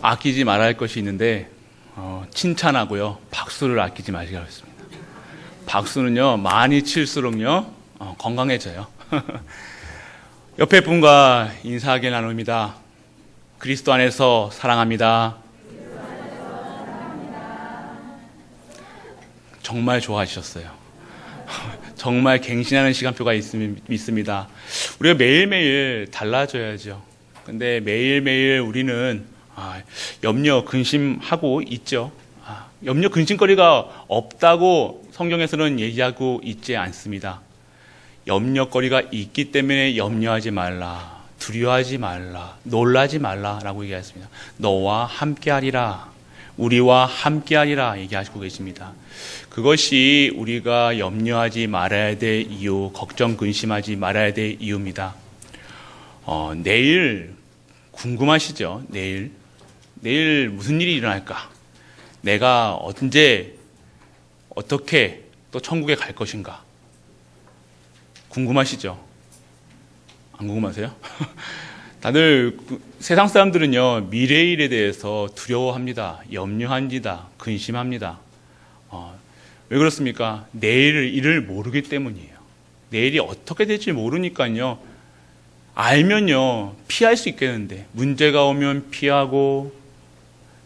아끼지 말아야 할 것이 있는데 칭찬하고요, 박수를 아끼지 마시라고 했습니다. 박수는요, 많이 칠수록요 건강해져요. 옆에 분과 인사하게 나눕니다. 그리스도 안에서 사랑합니다. 정말 좋아하셨어요. 정말 갱신하는 시간표가 있습니다. 우리가 매일매일 달라져야죠. 근데 매일매일 우리는 염려, 근심하고 있죠. 염려, 근심거리가 없다고 성경에서는 얘기하고 있지 않습니다. 염려거리가 있기 때문에 염려하지 말라, 두려워하지 말라, 놀라지 말라라고 얘기했습니다. 너와 함께하리라, 우리와 함께하리라 얘기하시고 계십니다. 그것이 우리가 염려하지 말아야 될 이유, 걱정, 근심하지 말아야 될 이유입니다. 내일 궁금하시죠? 내일 무슨 일이 일어날까? 내가 언제 어떻게 또 천국에 갈 것인가? 궁금하시죠? 안 궁금하세요? 다들 세상 사람들은요, 미래의 일에 대해서 두려워합니다. 염려합니다. 근심합니다. 왜 그렇습니까? 내일 일을 모르기 때문이에요. 내일이 어떻게 될지 모르니까요. 알면요, 피할 수 있겠는데, 문제가 오면 피하고,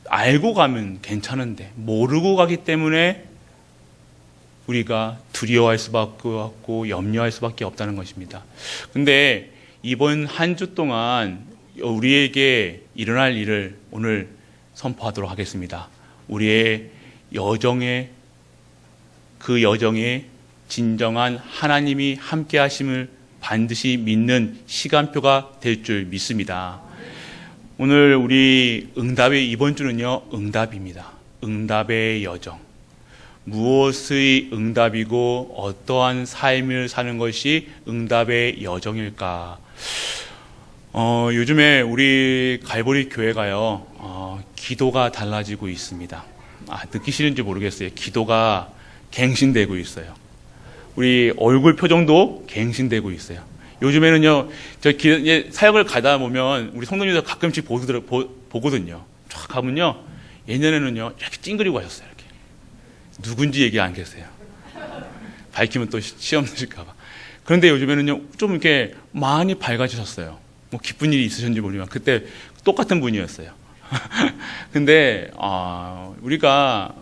알고 가면 괜찮은데, 모르고 가기 때문에 우리가 두려워할 수밖에 없고, 염려할 수밖에 없다는 것입니다. 근데 이번 한 주 동안 우리에게 일어날 일을 오늘 선포하도록 하겠습니다. 우리의 그 여정에 진정한 하나님이 함께 하심을 반드시 믿는 시간표가 될 줄 믿습니다. 오늘 우리 응답의 이번 주는요, 응답입니다. 응답의 여정. 무엇의 응답이고 어떠한 삶을 사는 것이 응답의 여정일까? 요즘에 우리 갈보리 교회가요, 기도가 달라지고 있습니다. 느끼시는지 모르겠어요. 기도가 갱신되고 있어요. 우리 얼굴 표정도 갱신되고 있어요. 요즘에는요, 사역을 가다 보면 우리 성도님들 가끔씩 보거든요. 쫙 가면요, 예전에는요, 이렇게 찡그리고 하셨어요. 이렇게. 누군지 얘기 안 계세요. 밝히면 또 시험 드실까봐. 그런데 요즘에는요, 좀 이렇게 많이 밝아지셨어요. 뭐 기쁜 일이 있으셨는지 모르지만, 그때 똑같은 분이었어요. 근데, 우리가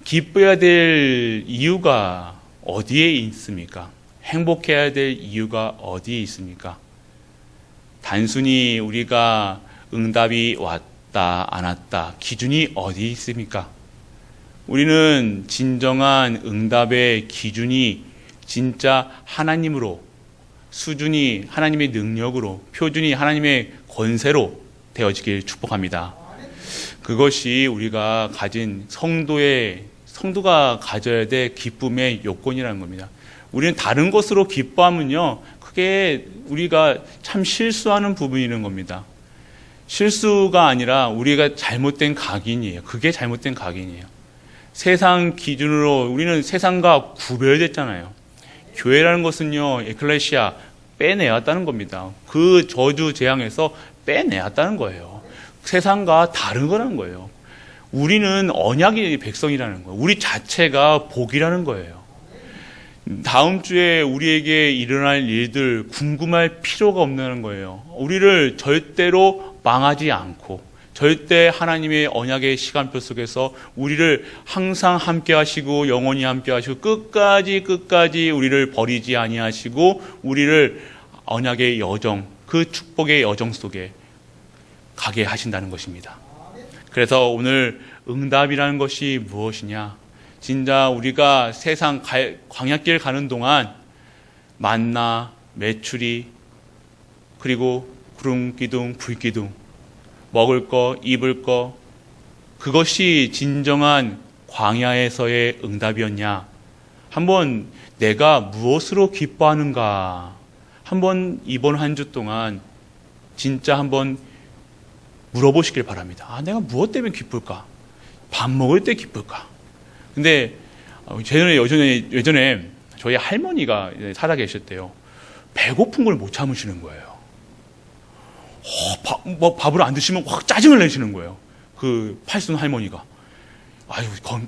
기뻐야 될 이유가 어디에 있습니까? 행복해야 될 이유가 어디에 있습니까? 단순히 우리가 응답이 왔다, 안 왔다, 기준이 어디에 있습니까? 우리는 진정한 응답의 기준이 진짜 하나님으로, 수준이 하나님의 능력으로, 표준이 하나님의 권세로 되어지길 축복합니다. 그것이 우리가 가진 성도가 가져야 될 기쁨의 요건이라는 겁니다. 우리는 다른 것으로 기뻐하면요, 그게 우리가 참 실수하는 부분이라는 겁니다. 실수가 아니라 우리가 잘못된 각인이에요. 그게 잘못된 각인이에요. 세상 기준으로 우리는 세상과 구별됐잖아요. 교회라는 것은요, 에클레시아, 빼내왔다는 겁니다. 그 저주 재앙에서 빼내왔다는 거예요. 세상과 다른 거라는 거예요. 우리는 언약의 백성이라는 거예요. 우리 자체가 복이라는 거예요. 다음 주에 우리에게 일어날 일들 궁금할 필요가 없는 거예요. 우리를 절대로 망하지 않고 절대 하나님의 언약의 시간표 속에서 우리를 항상 함께 하시고 영원히 함께 하시고 끝까지 우리를 버리지 아니하시고 우리를 언약의 여정, 그 축복의 여정 속에 가게 하신다는 것입니다. 그래서 오늘 응답이라는 것이 무엇이냐? 진짜 우리가 세상 광야길 가는 동안 만나, 메추리, 그리고 구름 기둥, 불 기둥, 먹을 거, 입을 거, 그것이 진정한 광야에서의 응답이었냐? 한번 내가 무엇으로 기뻐하는가? 한번 이번 한 주 동안 진짜 한번 물어보시길 바랍니다. 내가 무엇 때문에 기쁠까? 밥 먹을 때 기쁠까? 근데 예전에 저희 할머니가 살아 계셨대요. 배고픈 걸 못 참으시는 거예요. 밥을 안 드시면 확 짜증을 내시는 거예요. 그 팔순 할머니가.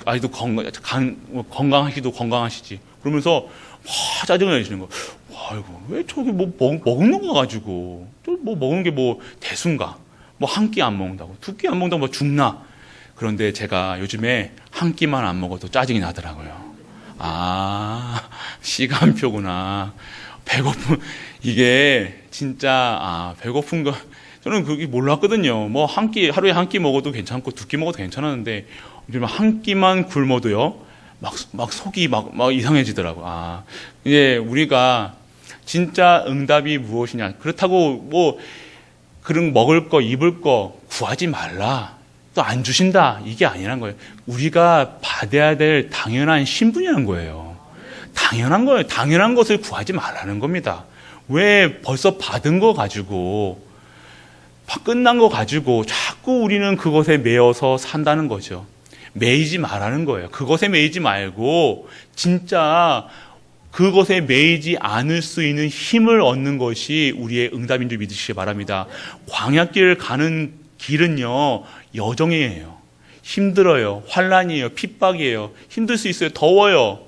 아이도 건강하시도 건강하시지. 그러면서 막 짜증을 내시는 거. 아이고, 왜 저기 뭐 먹는 거 가지고. 또 뭐 먹는 게 뭐 대수인가. 뭐 한 끼 안 먹는다고. 두 끼 안 먹는다고 뭐 죽나. 그런데 제가 요즘에 한 끼만 안 먹어도 짜증이 나더라고요. 시간표구나. 배고픈, 이게 진짜, 배고픈 거, 저는 그게 몰랐거든요. 뭐 하루에 한 끼 먹어도 괜찮고 두 끼 먹어도 괜찮았는데, 한 끼만 굶어도요, 막 속이 막 이상해지더라고. 이제 우리가 진짜 응답이 무엇이냐. 그렇다고 뭐, 그런 먹을 거, 입을 거 구하지 말라. 또 안 주신다. 이게 아니란 거예요. 우리가 받아야 될 당연한 신분이라는 거예요. 당연한 거예요. 당연한 것을 구하지 말라는 겁니다. 왜 벌써 받은 거 가지고, 끝난 거 가지고 자꾸 우리는 그것에 매여서 산다는 거죠. 매이지 말라는 거예요. 그것에 매이지 말고 진짜 그것에 매이지 않을 수 있는 힘을 얻는 것이 우리의 응답인 줄 믿으시기 바랍니다. 광야길을 가는 길은요, 여정이에요. 힘들어요. 환란이에요. 핍박이에요. 힘들 수 있어요. 더워요.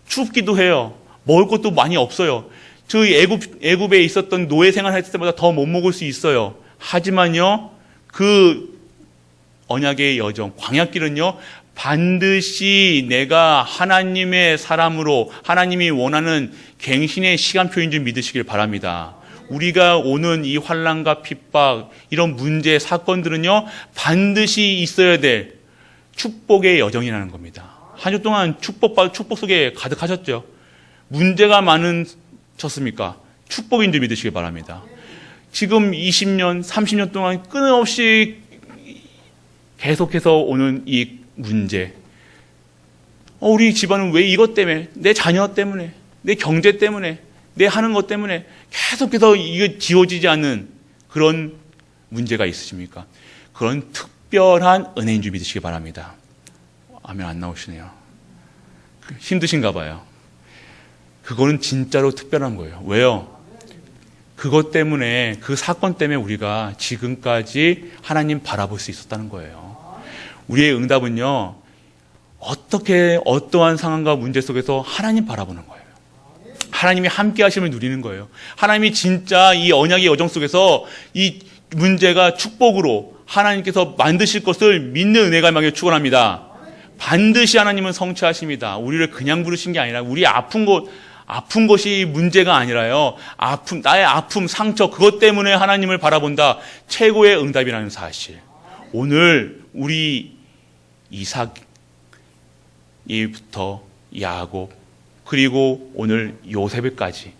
춥기도 해요. 먹을 것도 많이 없어요. 저희 애굽에 있었던 노예 생활할 때마다 더 못 먹을 수 있어요. 하지만요, 그 언약의 여정, 광야길은요, 반드시 내가 하나님의 사람으로 하나님이 원하는 갱신의 시간표인 줄 믿으시길 바랍니다. 우리가 오는 이 환난과 핍박, 이런 문제, 사건들은요, 반드시 있어야 될 축복의 여정이라는 겁니다. 한 주 동안 축복 속에 가득하셨죠? 문제가 많으셨습니까? 축복인 줄 믿으시길 바랍니다. 지금 20년, 30년 동안 끊임없이 계속해서 오는 이 문제. 우리 집안은 왜 이것 때문에, 내 자녀 때문에, 내 경제 때문에, 내 하는 것 때문에 계속해서 이게 지워지지 않는 그런 문제가 있으십니까? 그런 특별한 은혜인 줄 믿으시기 바랍니다. 아멘. 안 나오시네요. 힘드신가 봐요. 그거는 진짜로 특별한 거예요. 왜요? 그것 때문에, 그 사건 때문에 우리가 지금까지 하나님 바라볼 수 있었다는 거예요. 우리의 응답은요, 어떠한 상황과 문제 속에서 하나님 바라보는 거예요. 하나님이 함께 하심을 누리는 거예요. 하나님이 진짜 이 언약의 여정 속에서 이 문제가 축복으로 하나님께서 만드실 것을 믿는 은혜가 임하기를 축원합니다. 반드시 하나님은 성취하십니다. 우리를 그냥 부르신 게 아니라 우리 아픈 것이 문제가 아니라요. 나의 아픔, 상처, 그것 때문에 하나님을 바라본다. 최고의 응답이라는 사실. 오늘 우리 이삭부터 야곱, 그리고 오늘 요셉까지,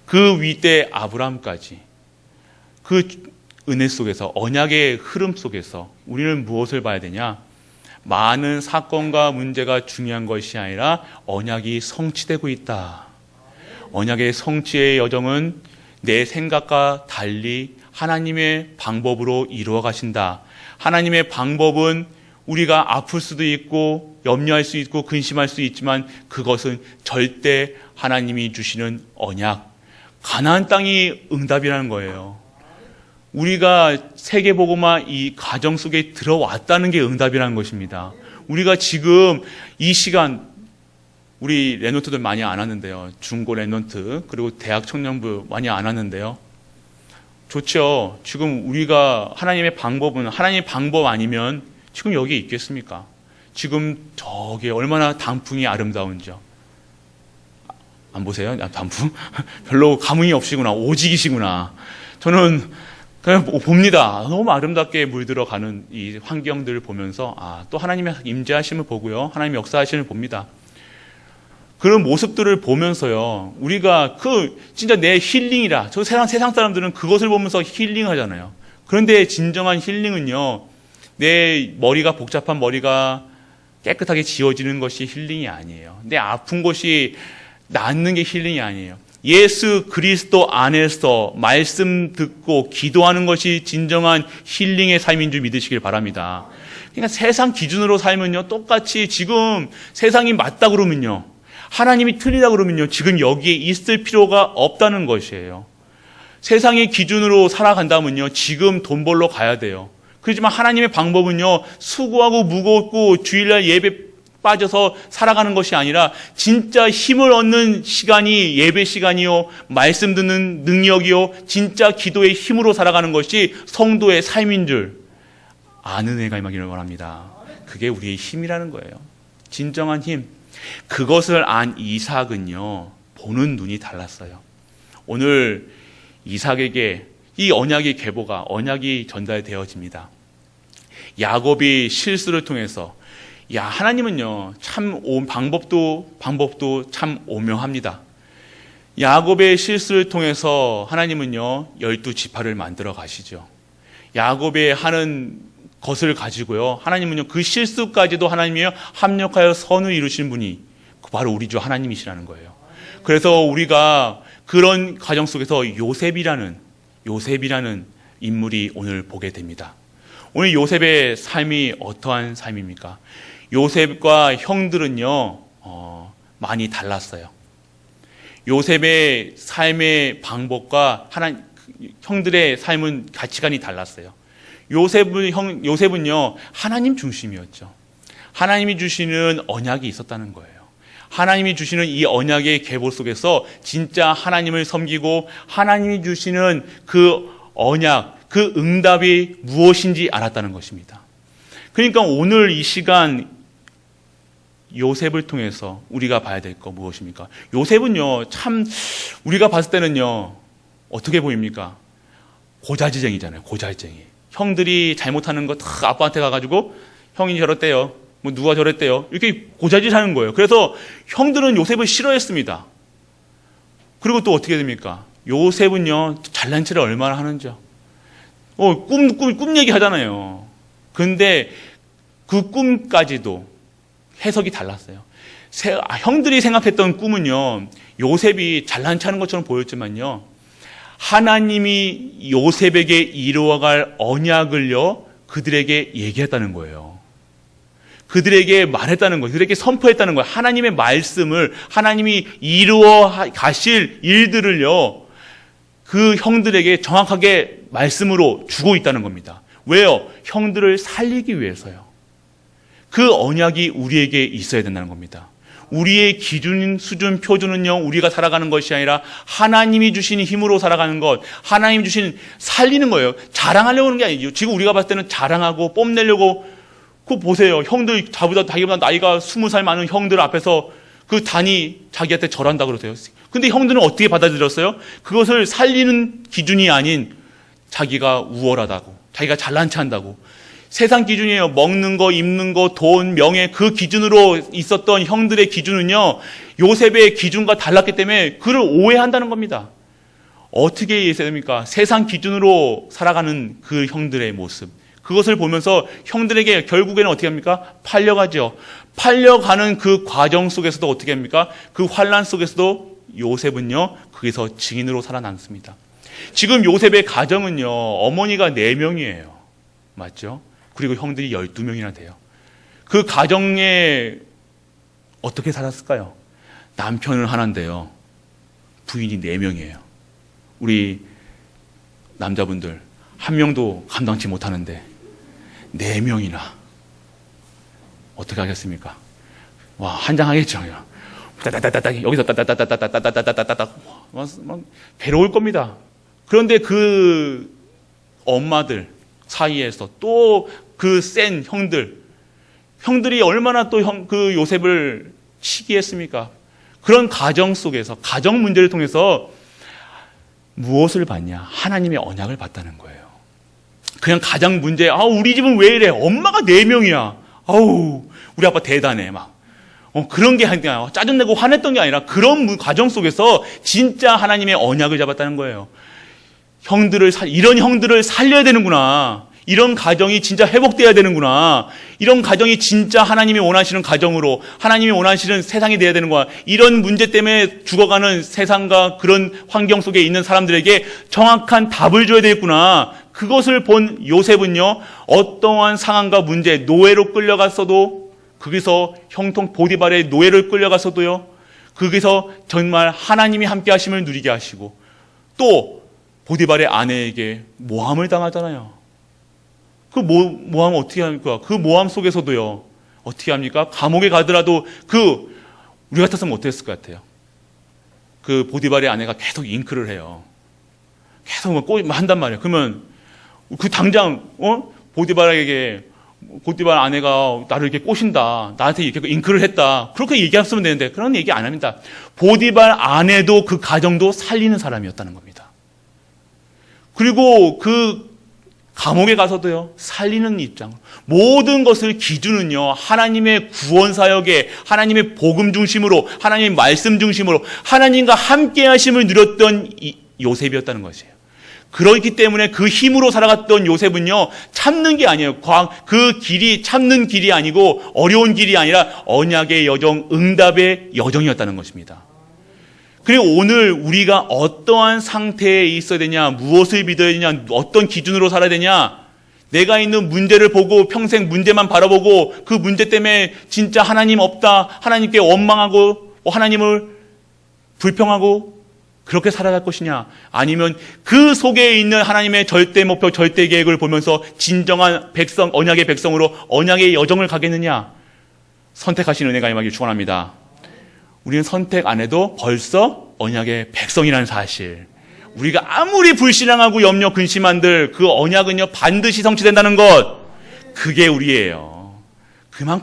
그 위대 아브라함까지, 그 은혜 속에서, 언약의 흐름 속에서 우리는 무엇을 봐야 되냐? 많은 사건과 문제가 중요한 것이 아니라 언약이 성취되고 있다. 언약의 성취의 여정은 내 생각과 달리 하나님의 방법으로 이루어 가신다. 하나님의 방법은 우리가 아플 수도 있고 염려할 수 있고 근심할 수 있지만 그것은 절대 하나님이 주시는 언약, 가나안 땅이 응답이라는 거예요. 우리가 세계복음화 이 가정 속에 들어왔다는 게 응답이라는 것입니다. 우리가 지금 이 시간, 우리 랩런트들 많이 안 하는데요. 중고 랩런트, 그리고 대학 청년부 많이 안 하는데요. 좋죠. 지금 우리가 하나님의 방법은, 하나님의 방법 아니면 지금 여기 있겠습니까? 지금 저게 얼마나 단풍이 아름다운지요. 안 보세요? 단풍? 별로 감흥이 없이구나. 오직이시구나. 저는 그냥 봅니다. 너무 아름답게 물들어가는 이 환경들을 보면서 또 하나님의 임재하심을 보고요. 하나님의 역사하심을 봅니다. 그런 모습들을 보면서요. 우리가 진짜 내 힐링이라. 저 세상 사람들은 그것을 보면서 힐링하잖아요. 그런데 진정한 힐링은요. 내 복잡한 머리가 깨끗하게 지워지는 것이 힐링이 아니에요. 내 아픈 것이 낫는 게 힐링이 아니에요. 예수 그리스도 안에서 말씀 듣고 기도하는 것이 진정한 힐링의 삶인 줄 믿으시길 바랍니다. 그러니까 세상 기준으로 살면요. 똑같이 지금 세상이 맞다 그러면요. 하나님이 틀리다 그러면요. 지금 여기에 있을 필요가 없다는 것이에요. 세상의 기준으로 살아간다면요. 지금 돈 벌러 가야 돼요. 그렇지만 하나님의 방법은요, 수고하고 무겁고 주일날 예배 빠져서 살아가는 것이 아니라 진짜 힘을 얻는 시간이 예배 시간이요, 말씀 듣는 능력이요, 진짜 기도의 힘으로 살아가는 것이 성도의 삶인 줄 아는 애가 임하기를 원합니다. 그게 우리의 힘이라는 거예요. 진정한 힘. 그것을 안 이삭은요, 보는 눈이 달랐어요. 오늘 이삭에게 이 언약의 계보가, 언약이 전달되어집니다. 야곱이 실수를 통해서, 하나님은요, 참 방법도 참 오묘합니다. 야곱의 실수를 통해서 하나님은요, 12지파를 만들어 가시죠. 야곱의 하는 것을 가지고요, 하나님은요, 그 실수까지도 하나님이요, 합력하여 선을 이루신 분이 바로 우리 주 하나님이시라는 거예요. 그래서 우리가 그런 과정 속에서 요셉이라는 인물이 오늘 보게 됩니다. 오늘 요셉의 삶이 어떠한 삶입니까? 요셉과 형들은요, 많이 달랐어요. 요셉의 삶의 방법과 형들의 삶은 가치관이 달랐어요. 요셉은요, 하나님 중심이었죠. 하나님이 주시는 언약이 있었다는 거예요. 하나님이 주시는 이 언약의 계보 속에서 진짜 하나님을 섬기고 하나님이 주시는 그 언약, 그 응답이 무엇인지 알았다는 것입니다. 그러니까 오늘 이 시간 요셉을 통해서 우리가 봐야 될 거 무엇입니까? 요셉은요, 참 우리가 봤을 때는요, 어떻게 보입니까? 고자질쟁이잖아요. 고자질쟁이. 형들이 잘못하는 거 다 아빠한테 가가지고 형이 저랬대요, 뭐 누가 저랬대요, 이렇게 고자질하는 거예요. 그래서 형들은 요셉을 싫어했습니다. 그리고 또 어떻게 됩니까? 요셉은요, 잘난 체를 얼마나 하는지요. 꿈 얘기 하잖아요. 근데 그 꿈까지도 해석이 달랐어요. 형들이 생각했던 꿈은요, 요셉이 잘난 체하는 것처럼 보였지만요, 하나님이 요셉에게 이루어갈 언약을요, 그들에게 얘기했다는 거예요. 그들에게 말했다는 거예요. 그들에게 선포했다는 거예요. 하나님의 말씀을, 하나님이 이루어 가실 일들을요, 그 형들에게 정확하게 말씀으로 주고 있다는 겁니다. 왜요? 형들을 살리기 위해서요. 그 언약이 우리에게 있어야 된다는 겁니다. 우리의 기준, 수준, 표준은요, 우리가 살아가는 것이 아니라 하나님이 주신 힘으로 살아가는 것, 하나님이 주신 살리는 거예요. 자랑하려고 하는 게 아니죠. 지금 우리가 봤을 때는 자랑하고 뽐내려고, 그거 보세요. 형들, 자기보다 나이가 20살 많은 형들 앞에서 그 단이 자기한테 절한다 그러세요. 근데 형들은 어떻게 받아들였어요? 그것을 살리는 기준이 아닌 자기가 우월하다고, 자기가 잘난 체 한다고. 세상 기준이에요. 먹는 거, 입는 거, 돈, 명예, 그 기준으로 있었던 형들의 기준은요, 요셉의 기준과 달랐기 때문에 그를 오해한다는 겁니다. 어떻게 이해해야 됩니까? 세상 기준으로 살아가는 그 형들의 모습. 그것을 보면서 형들에게 결국에는 어떻게 합니까? 팔려가죠. 팔려가는 그 과정 속에서도 어떻게 합니까? 그 환난 속에서도 요셉은요, 거기서 증인으로 살아남습니다. 지금 요셉의 가정은요, 어머니가 4명이에요. 맞죠? 그리고 형들이 12명이나 돼요. 그 가정에 어떻게 살았을까요? 남편은 하나인데요, 부인이 4명이에요. 우리 남자분들 1명도 감당치 못하는데 4명이나 어떻게 하겠습니까? 와, 한장하겠죠. 따따따따따, 여기서 따따따따따따따따따따따, 괴로울 겁니다. 그런데 그 엄마들 사이에서 또 그 센 형들이 얼마나 또 그 요셉을 시기했습니까? 그런 가정 속에서, 가정 문제를 통해서 무엇을 받냐? 하나님의 언약을 받다는 거예요. 그냥 가장 문제, 우리 집은 왜 이래? 엄마가 4명이야. 우리 아빠 대단해. 그런 게 아니라, 짜증내고 화냈던 게 아니라, 그런 과정 속에서 진짜 하나님의 언약을 잡았다는 거예요. 이런 형들을 살려야 되는구나. 이런 가정이 진짜 회복돼야 되는구나. 이런 가정이 진짜 하나님이 원하시는 가정으로, 하나님이 원하시는 세상이 돼야 되는구나. 이런 문제 때문에 죽어가는 세상과 그런 환경 속에 있는 사람들에게 정확한 답을 줘야 되겠구나. 그것을 본 요셉은요, 어떠한 상황과 문제, 노예로 끌려갔어도, 거기서 형통 보디발의 노예를 끌려갔어도요, 거기서 정말 하나님이 함께 하심을 누리게 하시고, 또 보디발의 아내에게 모함을 당하잖아요. 그 모함 어떻게 합니까? 그 모함 속에서도요, 어떻게 합니까? 감옥에 가더라도 우리 같았으면 어땠을 것 같아요? 그 보디발의 아내가 계속 잉크를 해요. 계속 한단 말이에요. 그러면 당장 보디발 아내가 나를 이렇게 꼬신다, 나한테 이렇게 잉크를 했다, 그렇게 얘기했으면 되는데 그런 얘기 안 합니다. 보디발 아내도 그 가정도 살리는 사람이었다는 겁니다. 그리고 그 감옥에 가서도요, 살리는 입장. 모든 것을 기준은요, 하나님의 구원 사역에, 하나님의 복음 중심으로, 하나님의 말씀 중심으로, 하나님과 함께 하심을 누렸던 요셉이었다는 것이에요. 그렇기 때문에 그 힘으로 살아갔던 요셉은요, 참는 게 아니에요. 그 길이 참는 길이 아니고 어려운 길이 아니라 언약의 여정, 응답의 여정이었다는 것입니다. 그리고 오늘 우리가 어떠한 상태에 있어야 되냐, 무엇을 믿어야 되냐, 어떤 기준으로 살아야 되냐, 내가 있는 문제를 보고 평생 문제만 바라보고 그 문제 때문에 진짜 하나님 없다, 하나님께 원망하고 하나님을 불평하고 그렇게 살아갈 것이냐, 아니면 그 속에 있는 하나님의 절대 목표, 절대 계획을 보면서 진정한 백성, 언약의 백성으로 언약의 여정을 가겠느냐, 선택하시는 은혜가 임하길 축원합니다. 우리는 선택 안 해도 벌써 언약의 백성이라는 사실, 우리가 아무리 불신앙하고 염려 근심한들 그 언약은요 반드시 성취된다는 것, 그게 우리예요.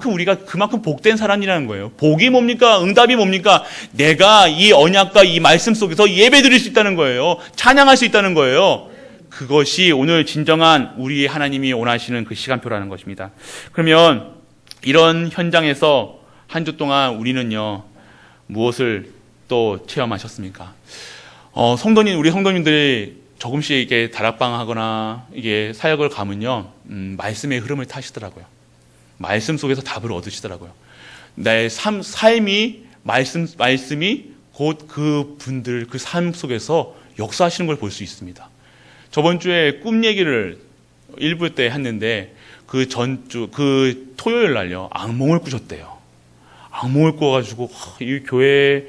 우리가 그만큼 복된 사람이라는 거예요. 복이 뭡니까? 응답이 뭡니까? 내가 이 언약과 이 말씀 속에서 예배 드릴 수 있다는 거예요. 찬양할 수 있다는 거예요. 그것이 오늘 진정한 우리 하나님이 원하시는 그 시간표라는 것입니다. 그러면 이런 현장에서 한 주 동안 우리는요 무엇을 또 체험하셨습니까? 우리 성도님들이 조금씩 이게 다락방하거나 이게 사역을 가면요, 말씀의 흐름을 타시더라고요. 말씀 속에서 답을 얻으시더라고요. 나의 삶이 말씀이 곧 그 분들 그 삶 속에서 역사하시는 걸 볼 수 있습니다. 저번 주에 꿈 얘기를 일부 때 했는데 그 토요일 날요 악몽을 꾸셨대요. 악몽을 꿔가지고 이 교회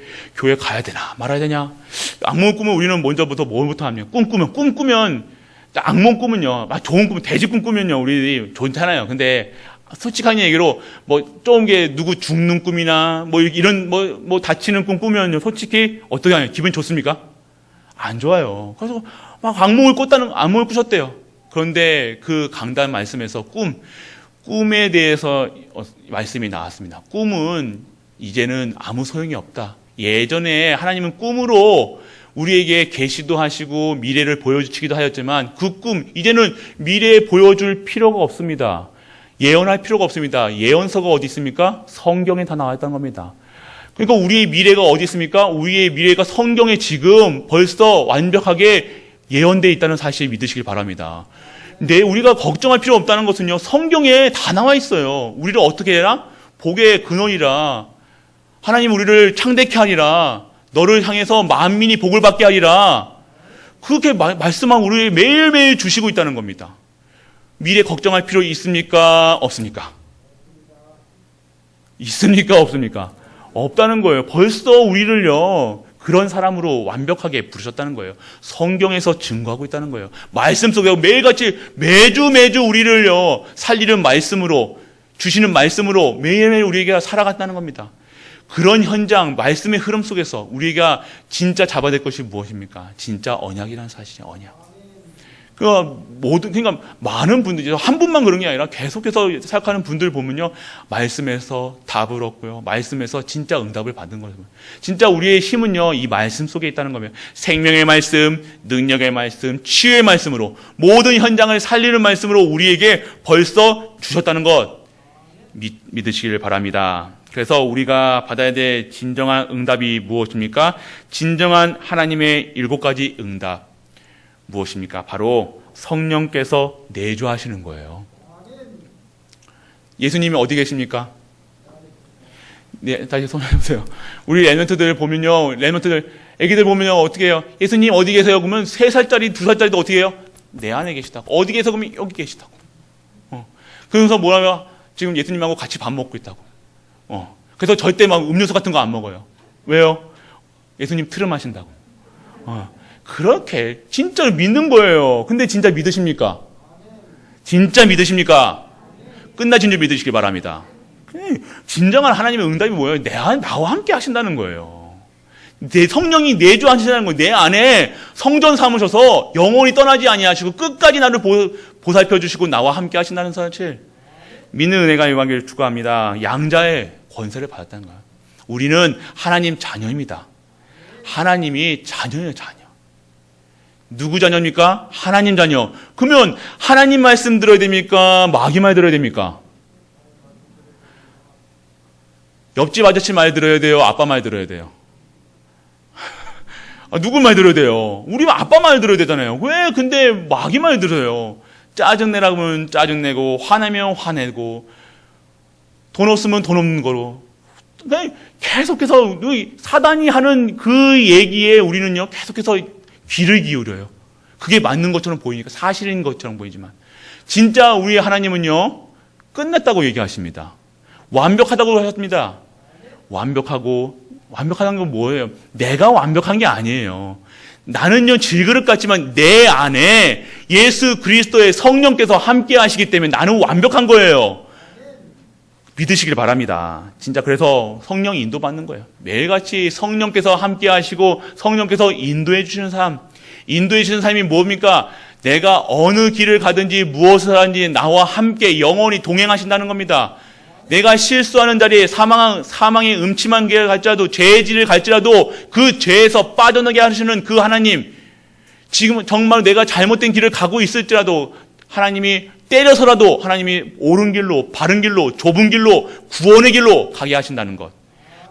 가야 되나 말아야 되냐. 악몽을 꾸면 우리는 먼저부터 뭘부터 합니까? 꿈 꾸면 악몽 꾸면요, 좋은 꿈, 돼지 꿈 꾸면요 우리 좋잖아요. 근데 솔직한 얘기로 좀 누구 죽는 꿈이나 이런 다치는 꿈 꾸면요 솔직히 어떻게 하냐, 기분 좋습니까? 안 좋아요. 그래서 악몽을 꾸셨대요. 그런데 그 강단 말씀에서 꿈에 대해서 말씀이 나왔습니다. 꿈은 이제는 아무 소용이 없다. 예전에 하나님은 꿈으로 우리에게 계시도 하시고 미래를 보여주시기도 하였지만 그 꿈 이제는 미래에 보여줄 필요가 없습니다. 예언할 필요가 없습니다. 예언서가 어디 있습니까? 성경에 다 나와 있다는 겁니다. 그러니까 우리의 미래가 어디 있습니까? 우리의 미래가 성경에 지금 벌써 완벽하게 예언되어 있다는 사실 믿으시길 바랍니다. 근데 우리가 걱정할 필요 없다는 것은요, 성경에 다 나와 있어요. 우리를 어떻게 해라? 복의 근원이라, 하나님 우리를 창대케 하리라, 너를 향해서 만민이 복을 받게 하리라, 그렇게 말씀한 우리를 매일매일 주시고 있다는 겁니다. 미래 걱정할 필요 있습니까? 없습니까? 있습니까? 없습니까? 없다는 거예요. 벌써 우리를요 그런 사람으로 완벽하게 부르셨다는 거예요. 성경에서 증거하고 있다는 거예요. 말씀 속에 매일같이 매주 우리를요 살리는 말씀으로, 주시는 말씀으로 매일매일 우리에게 살아갔다는 겁니다. 그런 현장, 말씀의 흐름 속에서 우리가 진짜 잡아야 될 것이 무엇입니까? 진짜 언약이라는 사실이에요. 언약. 그러니까 많은 분들이, 한 분만 그런 게 아니라 계속해서 생각하는 분들 보면요, 말씀에서 답을 얻고요, 말씀에서 진짜 응답을 받는 거예요. 진짜 우리의 힘은요 이 말씀 속에 있다는 거면, 생명의 말씀, 능력의 말씀, 치유의 말씀으로 모든 현장을 살리는 말씀으로 우리에게 벌써 주셨다는 것 믿으시길 바랍니다. 그래서 우리가 받아야 될 진정한 응답이 무엇입니까? 진정한 하나님의 7가지 응답 무엇입니까? 바로 성령께서 내주하시는 거예요. 예수님이 어디 계십니까? 네, 다시 손 해보세요. 우리 랩런트들 보면요, 애기들 보면요, 어떻게 해요? 예수님 어디 계세요? 그러면 3살짜리, 2살짜리도 어떻게 해요? 내 안에 계시다고. 어디 계세요? 그러면 여기 계시다고. 그러면서 뭐라며? 지금 예수님하고 같이 밥 먹고 있다고. 그래서 절대 음료수 같은 거 안 먹어요. 왜요? 예수님 트름하신다고. 그렇게 진짜로 믿는 거예요. 근데 진짜 믿으십니까? 진짜 믿으십니까? 끝나신 줄 믿으시기 바랍니다. 진정한 하나님의 응답이 뭐예요? 나와 함께 하신다는 거예요. 내 성령이 내주하신다는 거예요. 내 안에 성전 삼으셔서 영원히 떠나지 아니하시고 끝까지 나를 보살펴 주시고 나와 함께 하신다는 사실. 믿는 은혜가 이방을 추구합니다. 양자의 권세를 받았다는 거예요. 우리는 하나님 자녀입니다. 하나님이 자녀예요, 자녀. 누구 자녀입니까? 하나님 자녀. 그러면 하나님 말씀 들어야 됩니까? 마귀 말 들어야 됩니까? 옆집 아저씨 말 들어야 돼요? 아빠 말 들어야 돼요? 누구 말 들어야 돼요? 우리 아빠 말 들어야 되잖아요. 왜 근데 마귀 말 들어요? 짜증내라고 하면 짜증내고, 화내면 화내고, 돈 없으면 돈 없는 거로. 계속해서 사단이 하는 그 얘기에 우리는요, 계속해서 귀를 기울여요. 그게 맞는 것처럼 보이니까, 사실인 것처럼 보이지만. 진짜 우리 하나님은요, 끝냈다고 얘기하십니다. 완벽하다고 하셨습니다. 완벽하다는 건 뭐예요? 내가 완벽한 게 아니에요. 나는요, 질그릇 같지만 내 안에 예수 그리스도의 성령께서 함께 하시기 때문에 나는 완벽한 거예요. 믿으시길 바랍니다. 진짜 그래서 성령이 인도받는 거예요. 매일같이 성령께서 함께 하시고 성령께서 인도해 주시는 삶. 인도해 주시는 삶이 뭡니까? 내가 어느 길을 가든지 무엇을 하든지 나와 함께 영원히 동행하신다는 겁니다. 내가 실수하는 자리에 사망의 음침한 길을 갈지라도 죄의 길을 갈지라도 그 죄에서 빠져나게 하시는 그 하나님, 지금 정말 내가 잘못된 길을 가고 있을지라도 하나님이 때려서라도 하나님이 옳은 길로, 바른 길로, 좁은 길로, 구원의 길로 가게 하신다는 것.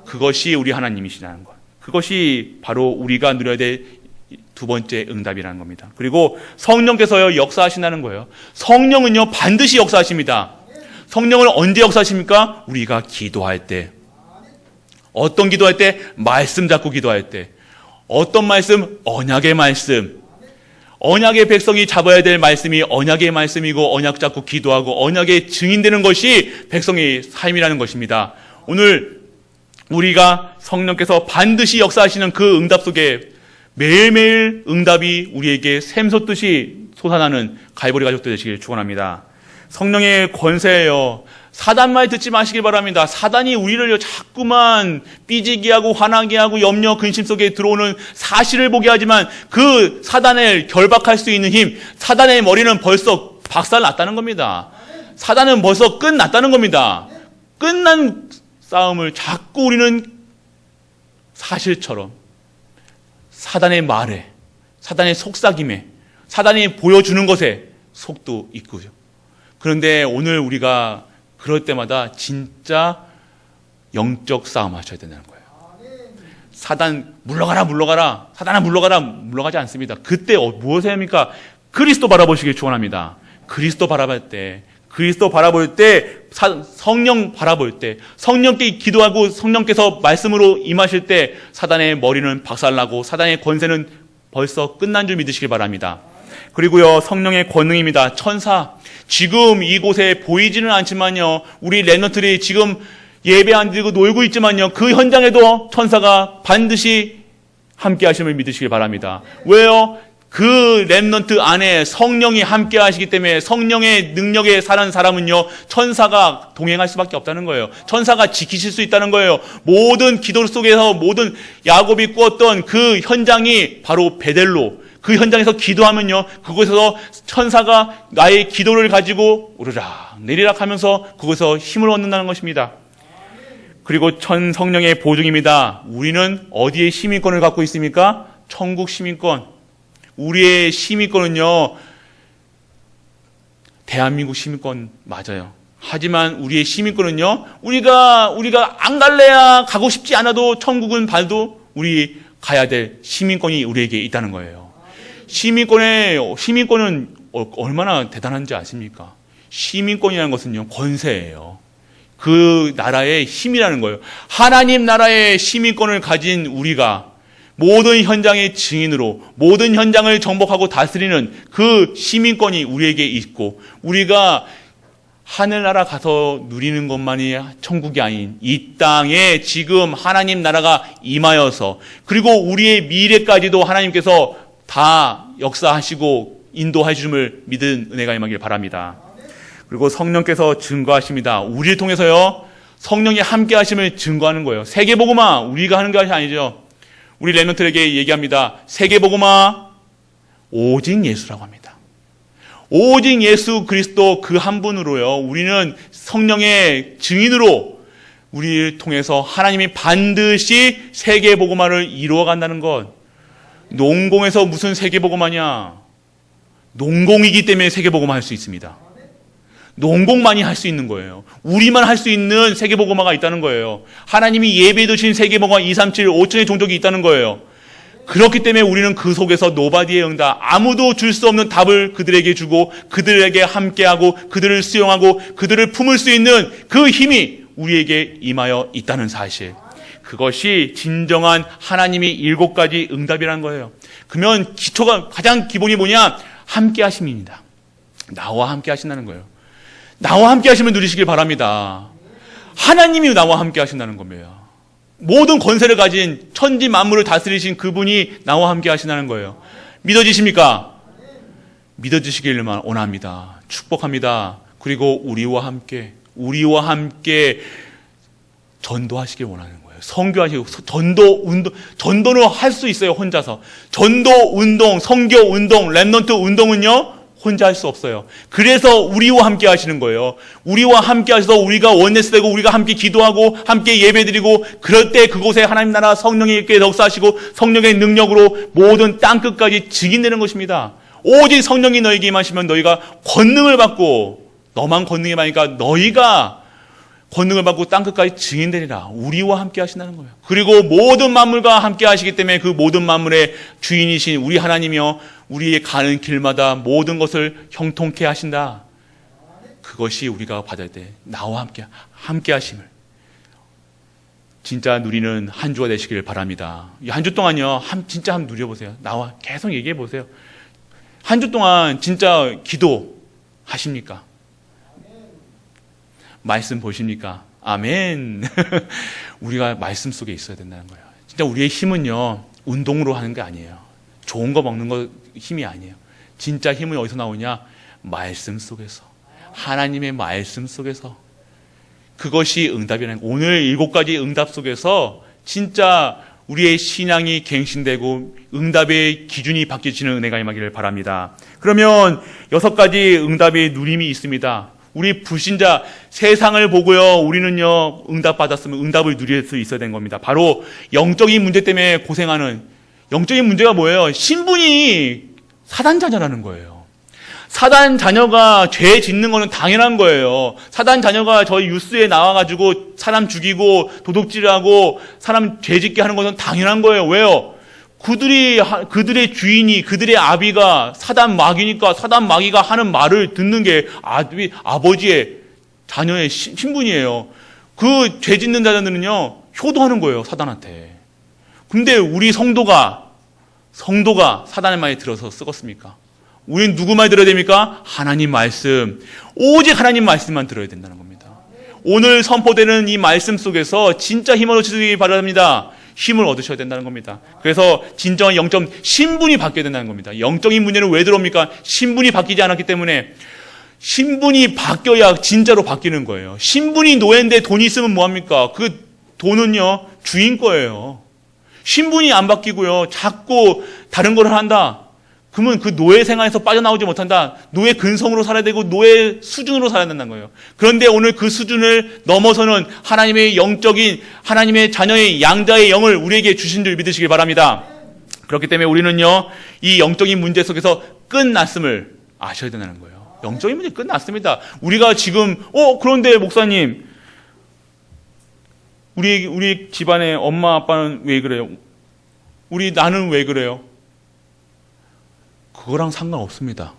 그것이 우리 하나님이시라는 것. 그것이 바로 우리가 누려야 될 두 번째 응답이라는 겁니다. 그리고 성령께서요, 역사하신다는 거예요. 성령은요, 반드시 역사하십니다. 성령은 언제 역사하십니까? 우리가 기도할 때. 어떤 기도할 때? 말씀 잡고 기도할 때. 어떤 말씀? 언약의 말씀. 언약의 백성이 잡아야 될 말씀이 언약의 말씀이고, 언약 잡고 기도하고 언약의 증인되는 것이 백성의 삶이라는 것입니다. 오늘 우리가 성령께서 반드시 역사하시는 그 응답 속에 매일매일 응답이 우리에게 샘솟듯이 솟아나는 갈보리 가족들 되시길 축원합니다. 성령의 권세예요. 사단 말 듣지 마시길 바랍니다. 사단이 우리를 자꾸만 삐지게 하고 화나게 하고 염려 근심 속에 들어오는 사실을 보게 하지만 그 사단을 결박할 수 있는 힘, 사단의 머리는 벌써 박살났다는 겁니다. 사단은 벌써 끝났다는 겁니다. 끝난 싸움을 자꾸 우리는 사실처럼 사단의 말에, 사단의 속삭임에, 사단이 보여주는 것에 속도 있고요. 그런데 오늘 우리가 그럴 때마다 진짜 영적 싸움 하셔야 된다는 거예요. 사단 물러가라. 사단아 물러가지 않습니다. 그때 무엇을 합니까? 그리스도 바라보시길 축원합니다. 그리스도 바라볼 때, 성령 바라볼 때, 성령께 기도하고 성령께서 말씀으로 임하실 때 사단의 머리는 박살나고 사단의 권세는 벌써 끝난 줄 믿으시길 바랍니다. 그리고요, 성령의 권능입니다. 천사. 지금 이곳에 보이지는 않지만요, 우리 렘넌트들이 지금 예배 안 드리고 놀고 있지만요, 그 현장에도 천사가 반드시 함께 하심을 믿으시길 바랍니다. 왜요? 그 렘넌트 안에 성령이 함께 하시기 때문에 성령의 능력에 사는 사람은요, 천사가 동행할 수밖에 없다는 거예요. 천사가 지키실 수 있다는 거예요. 모든 기도 속에서 모든 야곱이 꾸었던 그 현장이 바로 베델로, 그 현장에서 기도하면요, 그곳에서 천사가 나의 기도를 가지고 오르락 내리락 하면서 그곳에서 힘을 얻는다는 것입니다. 그리고 성령의 보증입니다. 우리는 어디에 시민권을 갖고 있습니까? 천국 시민권. 우리의 시민권은요, 대한민국 시민권 맞아요. 하지만 우리의 시민권은요, 우리가 안 갈래야, 가고 싶지 않아도 천국은 봐도 우리 가야 될 시민권이 우리에게 있다는 거예요. 시민권은 얼마나 대단한지 아십니까? 시민권이라는 것은요, 권세예요. 그 나라의 힘이라는 거예요. 하나님 나라의 시민권을 가진 우리가 모든 현장의 증인으로 모든 현장을 정복하고 다스리는 그 시민권이 우리에게 있고, 우리가 하늘나라 가서 누리는 것만이 천국이 아닌 이 땅에 지금 하나님 나라가 임하여서, 그리고 우리의 미래까지도 하나님께서 다 역사하시고 인도해 주심을 믿은 은혜가 임하길 바랍니다. 그리고 성령께서 증거하십니다. 우리를 통해서요, 성령이 함께 하심을 증거하는 거예요. 세계복음화, 우리가 하는 것이 아니죠. 우리 렘넌트에게 얘기합니다. 세계복음화, 오직 예수라고 합니다. 오직 예수 그리스도 그 한 분으로요, 우리는 성령의 증인으로 우리를 통해서 하나님이 반드시 세계복음화를 이루어 간다는 것. 농공에서 무슨 세계복음화냐? 농공이기 때문에 세계복음화 할 수 있습니다. 농공만이 할 수 있는 거예요. 우리만 할 수 있는 세계복음화가 있다는 거예요. 하나님이 예배해 두신 세계복음화 237, 5천의 종족이 있다는 거예요. 그렇기 때문에 우리는 그 속에서 노바디의 응답, 아무도 줄 수 없는 답을 그들에게 주고 그들에게 함께하고 그들을 수용하고 그들을 품을 수 있는 그 힘이 우리에게 임하여 있다는 사실. 그것이 진정한 하나님이 7가지 응답이라는 거예요. 그러면 기초가, 가장 기본이 뭐냐? 함께 하심입니다. 나와 함께 하신다는 거예요. 나와 함께 하시면 누리시길 바랍니다. 하나님이 나와 함께 하신다는 겁니다. 모든 권세를 가진 천지 만물을 다스리신 그분이 나와 함께 하신다는 거예요. 믿어지십니까? 믿어지시기를만 원합니다. 축복합니다. 그리고 우리와 함께 전도하시길 원하는 거예요. 선교하시고, 전도는 할 수 있어요, 혼자서. 전도 운동, 선교 운동, 렘넌트 운동은요, 혼자 할 수 없어요. 그래서 우리와 함께 하시는 거예요. 우리와 함께 하셔서 우리가 원네스 되고 우리가 함께 기도하고 함께 예배드리고 그럴 때 그곳에 하나님 나라 성령이 있게 역사하시고 성령의 능력으로 모든 땅끝까지 증인되는 것입니다. 오직 성령이 너에게 임하시면 너희가 권능을 받고, 너만 권능이 많으니까 너희가 권능을 받고 땅끝까지 증인되리라. 우리와 함께 하신다는 거예요. 그리고 모든 만물과 함께 하시기 때문에 그 모든 만물의 주인이신 우리 하나님이여 우리의 가는 길마다 모든 것을 형통케 하신다. 그것이 우리가 받을 때 나와 함께 하심을 진짜 누리는 한 주가 되시길 바랍니다. 이 한 주 동안요, 진짜 한번 누려보세요. 나와 계속 얘기해 보세요. 한 주 동안 진짜 기도하십니까? 말씀 보십니까? 아멘. 우리가 말씀 속에 있어야 된다는 거예요. 진짜 우리의 힘은요, 운동으로 하는 게 아니에요. 좋은 거 먹는 거 힘이 아니에요. 진짜 힘은 어디서 나오냐? 말씀 속에서. 하나님의 말씀 속에서. 그것이 응답이라는 거예요. 오늘 7가지 응답 속에서 진짜 우리의 신앙이 갱신되고 응답의 기준이 바뀌어지는 은혜가 임하기를 바랍니다. 그러면 6가지 응답의 누림이 있습니다. 우리 불신자, 세상을 보고요, 우리는요, 응답받았으면 응답을 누릴 수 있어야 되는 겁니다. 바로 영적인 문제 때문에 고생하는, 영적인 문제가 뭐예요? 신분이 사단 자녀라는 거예요. 사단 자녀가 죄 짓는 거는 당연한 거예요. 사단 자녀가 저희 뉴스에 나와가지고 사람 죽이고 도둑질하고 사람 죄 짓게 하는 것은 당연한 거예요. 왜요? 그들의 주인이, 그들의 아비가 사단 마귀니까 사단 마귀가 하는 말을 듣는 게 아버지의 자녀의 신분이에요. 그 죄 짓는 자들은요, 효도하는 거예요, 사단한테. 근데 우리 성도가 사단의 말에 들어서 썩었습니까? 우린 누구 말 들어야 됩니까? 하나님 말씀. 오직 하나님 말씀만 들어야 된다는 겁니다. 오늘 선포되는 이 말씀 속에서 진짜 힘을 얻으시기 바랍니다. 힘을 얻으셔야 된다는 겁니다. 그래서 진정한 영적 신분이 바뀌어야 된다는 겁니다. 영적인 문제는 왜 들어옵니까? 신분이 바뀌지 않았기 때문에. 신분이 바뀌어야 진짜로 바뀌는 거예요. 신분이 노예인데 돈이 있으면 뭐합니까? 그 돈은요, 주인 거예요. 신분이 안 바뀌고요, 자꾸 다른 걸 한다. 그러면 그 노예 생활에서 빠져나오지 못한다. 노예 근성으로 살아야 되고 노예 수준으로 살아야 된다는 거예요. 그런데 오늘 그 수준을 넘어서는 하나님의 영적인, 하나님의 자녀의 양자의 영을 우리에게 주신 줄 믿으시길 바랍니다. 그렇기 때문에 우리는요, 이 영적인 문제 속에서 끝났음을 아셔야 된다는 거예요. 영적인 문제 끝났습니다. 우리가 지금 그런데 목사님, 우리 집안의 엄마 아빠는 왜 그래요? 나는 왜 그래요? 그거랑 상관없습니다.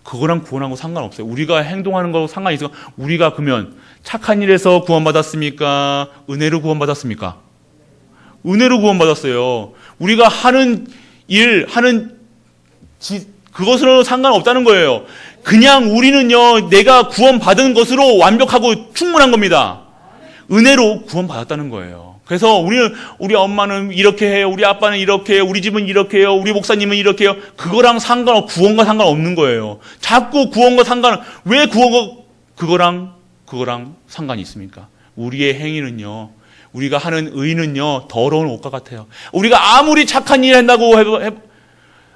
그거랑 구원하고 상관없어요. 우리가 행동하는 거하고 상관이 있어요. 우리가 그러면 착한 일에서 구원받았습니까? 은혜로 구원받았습니까? 은혜로 구원받았어요. 우리가 하는 일, 그것으로 상관없다는 거예요. 그냥 우리는요, 내가 구원받은 것으로 완벽하고 충분한 겁니다. 은혜로 구원받았다는 거예요. 그래서 우리 엄마는 이렇게 해요. 우리 아빠는 이렇게 해요. 우리 집은 이렇게 해요. 우리 목사님은 이렇게 해요. 그거랑 구원과 상관없는 거예요. 자꾸 왜 구원과 그거랑 상관이 있습니까? 우리의 행위는요, 우리가 하는 의는요, 더러운 옷과 같아요. 우리가 아무리 착한 일 한다고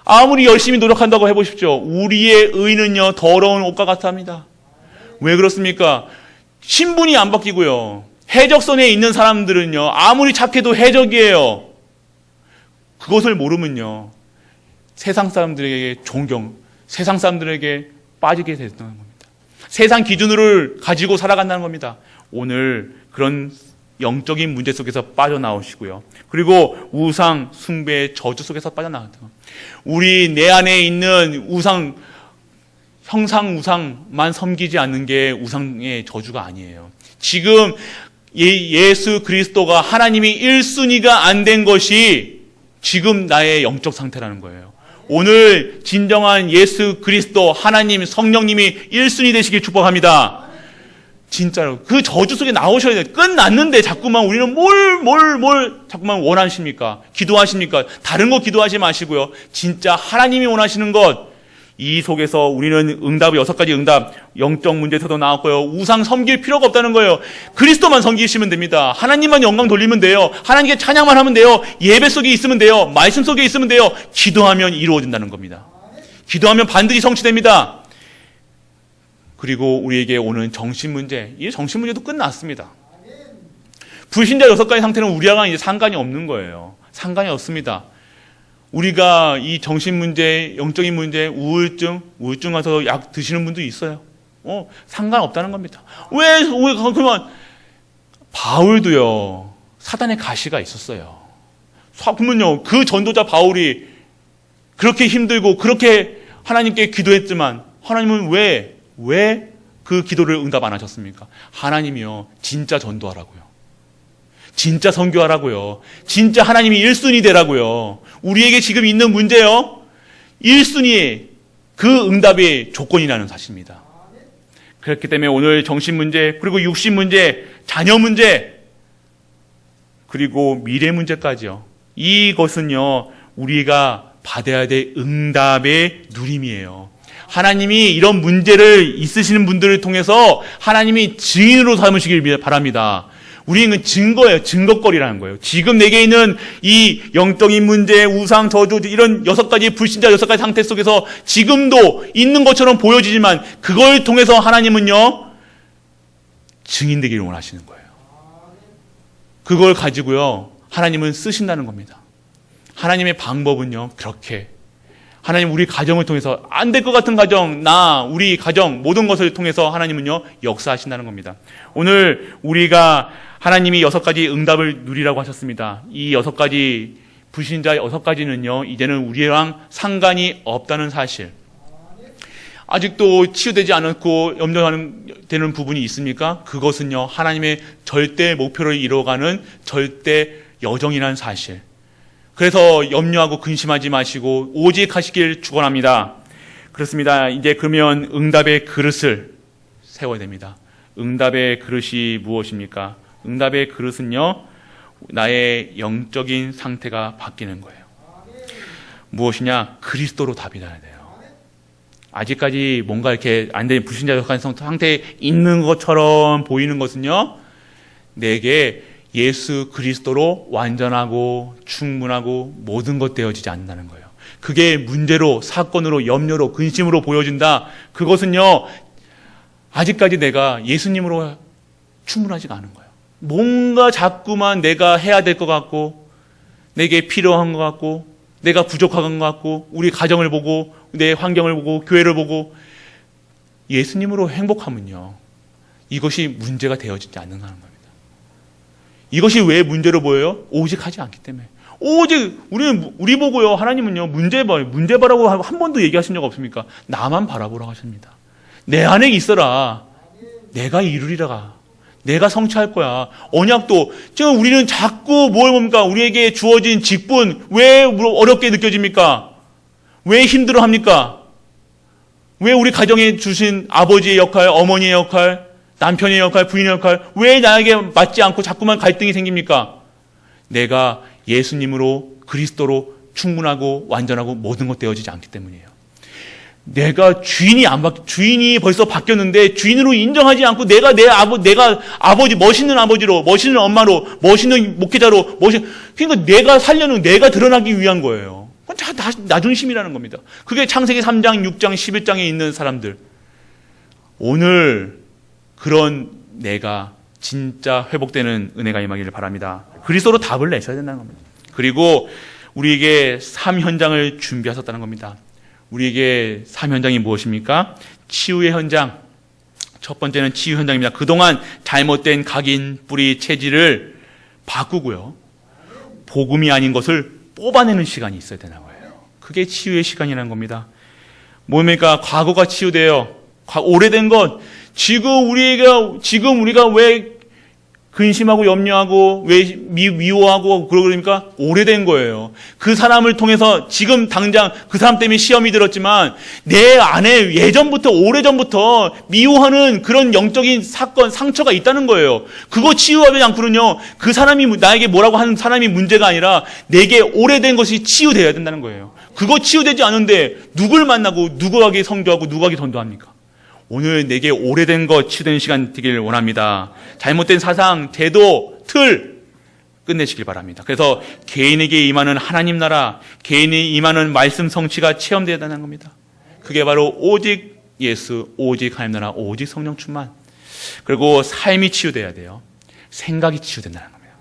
아무리 열심히 노력한다고 해보십시오. 우리의 의는요, 더러운 옷과 같답니다. 왜 그렇습니까? 신분이 안 바뀌고요. 해적선에 있는 사람들은요, 아무리 착해도 해적이에요. 그것을 모르면요, 세상 사람들에게 존경, 세상 사람들에게 빠지게 된다는 겁니다. 세상 기준을 가지고 살아간다는 겁니다. 오늘 그런 영적인 문제 속에서 빠져나오시고요. 그리고 우상, 숭배의 저주 속에서 빠져나왔다. 우리 내 안에 있는 형상 우상만 섬기지 않는 게 우상의 저주가 아니에요. 지금 예수 그리스도가 하나님이 1순위가 안 된 것이 지금 나의 영적 상태라는 거예요. 오늘 진정한 예수 그리스도 하나님 성령님이 1순위 되시길 축복합니다. 진짜로 그 저주 속에 나오셔야 돼요. 끝났는데 자꾸만 우리는 뭘 자꾸만 원하십니까? 기도하십니까? 다른 거 기도하지 마시고요. 진짜 하나님이 원하시는 것, 이 속에서 우리는 응답, 6가지 응답, 영적 문제에서도 나왔고요. 우상 섬길 필요가 없다는 거예요. 그리스도만 섬기시면 됩니다. 하나님만 영광 돌리면 돼요. 하나님께 찬양만 하면 돼요. 예배 속에 있으면 돼요. 말씀 속에 있으면 돼요. 기도하면 이루어진다는 겁니다. 기도하면 반드시 성취됩니다. 그리고 우리에게 오는 정신 문제, 이 정신 문제도 끝났습니다. 불신자 6가지 상태는 우리와는 이제 상관이 없는 거예요. 상관이 없습니다. 우리가 이 정신 문제, 영적인 문제, 우울증 가서 약 드시는 분도 있어요. 상관없다는 겁니다. 그러면 바울도요, 사단의 가시가 있었어요. 그러면요, 그 전도자 바울이 그렇게 힘들고 그렇게 하나님께 기도했지만 하나님은 왜 그 기도를 응답 안 하셨습니까? 하나님이요, 진짜 전도하라고요. 진짜 선교하라고요. 진짜 하나님이 1순위 되라고요. 우리에게 지금 있는 문제요, 1순위의 그 응답의 조건이라는 사실입니다. 그렇기 때문에 오늘 정신 문제, 그리고 육신 문제, 자녀 문제, 그리고 미래 문제까지요, 이것은요, 우리가 받아야 될 응답의 누림이에요. 하나님이 이런 문제를 있으시는 분들을 통해서 하나님이 증인으로 삼으시길 바랍니다. 우리는 증거예요. 증거거리라는 거예요. 지금 내게 있는 이 영적인 문제, 우상, 저주, 이런 6가지 불신자 6가지 상태 속에서 지금도 있는 것처럼 보여지지만 그걸 통해서 하나님은요, 증인되기를 원하시는 거예요. 그걸 가지고요, 하나님은 쓰신다는 겁니다. 하나님의 방법은요, 그렇게 하나님 우리 가정을 통해서 안 될 것 같은 가정, 우리 가정 모든 것을 통해서 하나님은요, 역사하신다는 겁니다. 오늘 우리가 하나님이 6가지 응답을 누리라고 하셨습니다. 이 6가지 불신자 6가지는요, 이제는 우리랑 상관이 없다는 사실. 아직도 치유되지 않았고 염려되는 부분이 있습니까? 그것은요, 하나님의 절대 목표를 이뤄가는 절대 여정이라는 사실. 그래서 염려하고 근심하지 마시고 오직 하시길 축원합니다. 그렇습니다. 이제 그러면 응답의 그릇을 세워야 됩니다. 응답의 그릇이 무엇입니까? 응답의 그릇은요, 나의 영적인 상태가 바뀌는 거예요. 무엇이냐? 그리스도로 답이 나야 돼요. 아직까지 뭔가 이렇게 안 되는 불신자적인 상태에 있는 것처럼 보이는 것은요, 내게 예수 그리스도로 완전하고 충분하고 모든 것 되어지지 않는다는 거예요. 그게 문제로, 사건으로, 염려로, 근심으로 보여진다. 그것은요, 아직까지 내가 예수님으로 충분하지가 않은 거예요. 뭔가 자꾸만 내가 해야 될 것 같고, 내게 필요한 것 같고, 내가 부족한 것 같고, 우리 가정을 보고, 내 환경을 보고, 교회를 보고, 예수님으로 행복하면요, 이것이 문제가 되어지지 않는다는 겁니다. 이것이 왜 문제로 보여요? 오직 하지 않기 때문에. 오직 우리 보고요, 하나님은요, 문제 봐라고 한 번도 얘기하신 적 없습니까? 나만 바라보라고 하십니다. 내 안에 있어라. 내가 이루리라. 내가 성취할 거야. 언약도 지금 우리는 자꾸 뭘 봅니까? 우리에게 주어진 직분 왜 어렵게 느껴집니까? 왜 힘들어합니까? 왜 우리 가정에 주신 아버지의 역할, 어머니의 역할, 남편의 역할, 부인의 역할, 왜 나에게 맞지 않고 자꾸만 갈등이 생깁니까? 내가 예수님으로, 그리스도로 충분하고 완전하고 모든 것 되어지지 않기 때문이에요. 내가 주인이 벌써 바뀌었는데 주인으로 인정하지 않고 내가 아버지, 멋있는 아버지로, 멋있는 엄마로, 멋있는 목회자로, 그러니까 내가 살려는, 내가 드러나기 위한 거예요. 그건 다 나중심이라는 겁니다. 그게 창세기 3장, 6장, 11장에 있는 사람들. 오늘 그런 내가 진짜 회복되는 은혜가 임하기를 바랍니다. 그리스도로 답을 내셔야 된다는 겁니다. 그리고 우리에게 삶 현장을 준비하셨다는 겁니다. 우리에게 삶 현장이 무엇입니까? 치유의 현장. 첫 번째는 치유 현장입니다. 그동안 잘못된 각인, 뿌리, 체질을 바꾸고요. 복음이 아닌 것을 뽑아내는 시간이 있어야 되는 거예요. 그게 치유의 시간이라는 겁니다. 뭡니까? 과거가 치유돼요. 오래된 것. 지금 우리가 왜 근심하고 염려하고 왜 미워하고 그러니까 오래된 거예요. 그 사람을 통해서 지금 당장 그 사람 때문에 시험이 들었지만 내 안에 예전부터 오래전부터 미워하는 그런 영적인 사건, 상처가 있다는 거예요. 그거 치유하지 않고는요, 그 사람이 나에게 뭐라고 하는 사람이 문제가 아니라 내게 오래된 것이 치유되어야 된다는 거예요. 그거 치유되지 않은데 누굴 만나고 누구에게 성도하고 누구에게 전도합니까? 오늘 내게 오래된 것 치유되는 시간 되기를 원합니다. 잘못된 사상, 제도, 틀 끝내시길 바랍니다. 그래서 개인에게 임하는 하나님 나라, 개인에 임하는 말씀 성취가 체험되어야 한다는 겁니다. 그게 바로 오직 예수, 오직 하나님 나라, 오직 성령 충만. 그리고 삶이 치유돼야 돼요. 생각이 치유된다는 겁니다.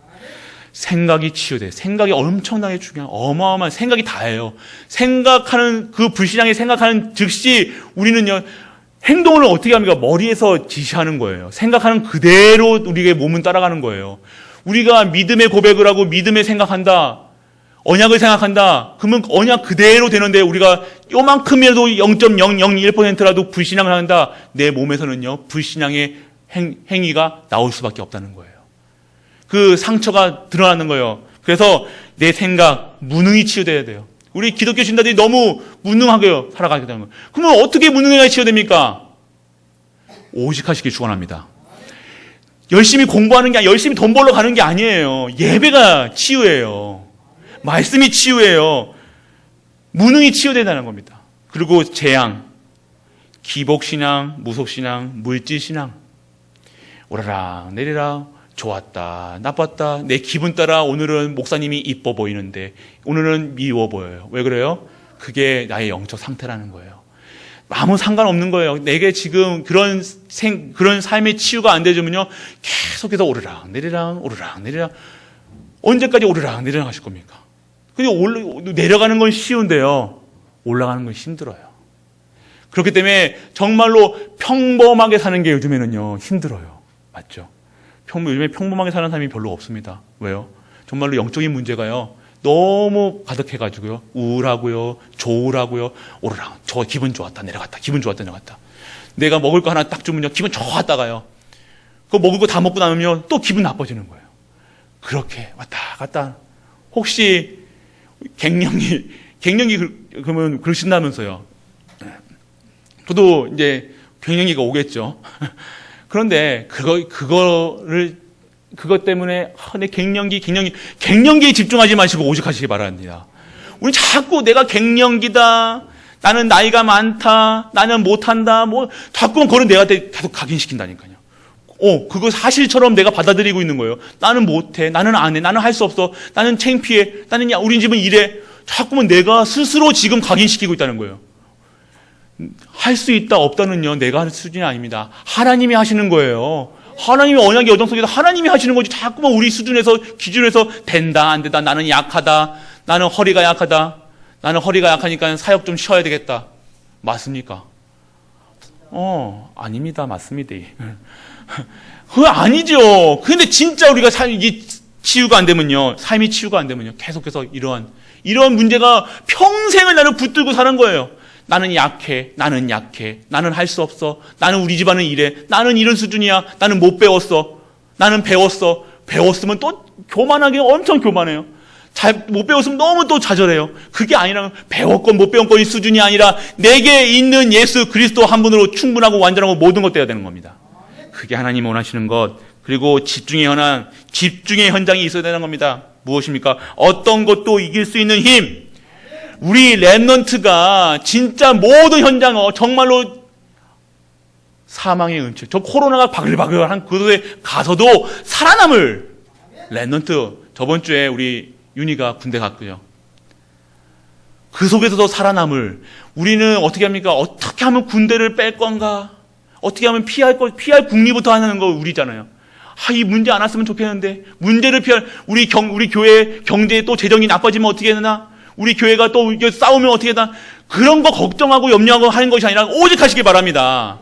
생각이 치유돼. 생각이 엄청나게 중요한, 어마어마한 생각이 다예요. 생각하는, 그 불신앙이 생각하는 즉시 우리는요, 행동을 어떻게 합니까? 머리에서 지시하는 거예요. 생각하는 그대로 우리의 몸은 따라가는 거예요. 우리가 믿음의 고백을 하고 믿음의 생각한다, 언약을 생각한다, 그러면 언약 그대로 되는데 우리가 요만큼이라도 0.001%라도 불신앙을 한다, 내 몸에서는요, 불신앙의 행위가 나올 수밖에 없다는 거예요. 그 상처가 드러나는 거예요. 그래서 내 생각, 무능이 치유돼야 돼요. 우리 기독교 신자들이 너무 무능하게 살아가게 되는 거예요. 그러면 어떻게 무능하게 치유됩니까? 오직하시길 축원합니다. 열심히 공부하는 게 아니라 열심히 돈 벌러 가는 게 아니에요. 예배가 치유예요. 말씀이 치유예요. 무능이 치유된다는 겁니다. 그리고 재앙, 기복신앙, 무속신앙, 물질신앙. 오라락 내리락, 좋았다, 나빴다, 내 기분 따라 오늘은 목사님이 이뻐 보이는데 오늘은 미워 보여요. 왜 그래요? 그게 나의 영적 상태라는 거예요. 아무 상관없는 거예요. 내게 지금 그런 삶의 치유가 안 되지만요, 계속해서 오르락 내리락, 오르락 내리락. 언제까지 오르락 내리락 하실 겁니까? 근데 내려가는 건 쉬운데요, 올라가는 건 힘들어요. 그렇기 때문에 정말로 평범하게 사는 게 요즘에는요 힘들어요. 맞죠? 요즘에 평범하게 사는 사람이 별로 없습니다. 왜요? 정말로 영적인 문제가요, 너무 가득해가지고요, 우울하고요, 조울하고요, 오르락, 저 기분 좋았다, 내려갔다, 기분 좋았다, 내려갔다. 내가 먹을 거 하나 딱 주면요, 기분 좋았다가요, 그거 먹을 거 다 먹고 나면요, 또 기분 나빠지는 거예요. 그렇게 왔다 갔다. 혹시 갱년기 그러면 그러신다면서요. 저도 이제 갱년기가 오겠죠. 그런데 그것 때문에 내 갱년기에 집중하지 마시고 오직하시기 바랍니다. 우리 자꾸 내가 갱년기다, 나는 나이가 많다, 나는 못한다, 자꾸 그런 내가 계속 각인시킨다니까요. 그거 사실처럼 내가 받아들이고 있는 거예요. 나는 못해, 나는 안 해, 나는 할 수 없어, 나는 창피해, 우리 집은 이래. 자꾸만 내가 스스로 지금 각인시키고 있다는 거예요. 할 수 있다 없다는요, 내가 할 수준이 아닙니다. 하나님이 하시는 거예요. 하나님의 언약의 여정 속에서 하나님이 하시는 거지. 자꾸만 우리 수준에서, 기준에서 된다 안 된다, 나는 약하다, 나는 허리가 약하다, 나는 허리가 약하니까 사역 좀 쉬어야 되겠다. 맞습니까? 아닙니다. 맞습니다. 그거 아니죠. 근데 진짜 우리가 이게 치유가 안 되면요, 삶이 치유가 안 되면요, 계속해서 이런 문제가 평생을 나를 붙들고 사는 거예요. 나는 약해, 나는 할 수 없어, 나는 우리 집안은 이래, 나는 이런 수준이야, 나는 못 배웠어, 나는 배웠으면 또 교만하게 엄청 교만해요. 못 배웠으면 너무 또 좌절해요. 그게 아니라 배웠건 못 배운 건이 수준이 아니라 내게 있는 예수 그리스도 한 분으로 충분하고 완전하고 모든 것 되어야 되는 겁니다. 그게 하나님 원하시는 것. 그리고 집중의 현장이 있어야 되는 겁니다. 무엇입니까? 어떤 것도 이길 수 있는 힘, 우리 렘넌트가 진짜 모든 현장 정말로 사망의 음치, 저 코로나가 바글바글한 그곳에 가서도 살아남을 렘넌트. 저번 주에 우리 윤희가 군대 갔고요. 그 속에서도 살아남을. 우리는 어떻게 합니까? 어떻게 하면 군대를 뺄 건가? 어떻게 하면 피할 국리부터 하는 거 우리잖아요. 이 문제 안 왔으면 좋겠는데, 문제를 피할, 우리 교회 경제에 또 재정이 나빠지면 어떻게 되나? 우리 교회가 또 싸우면 어떻게 되나? 그런 거 걱정하고 염려하고 하는 것이 아니라 오직 하시기 바랍니다.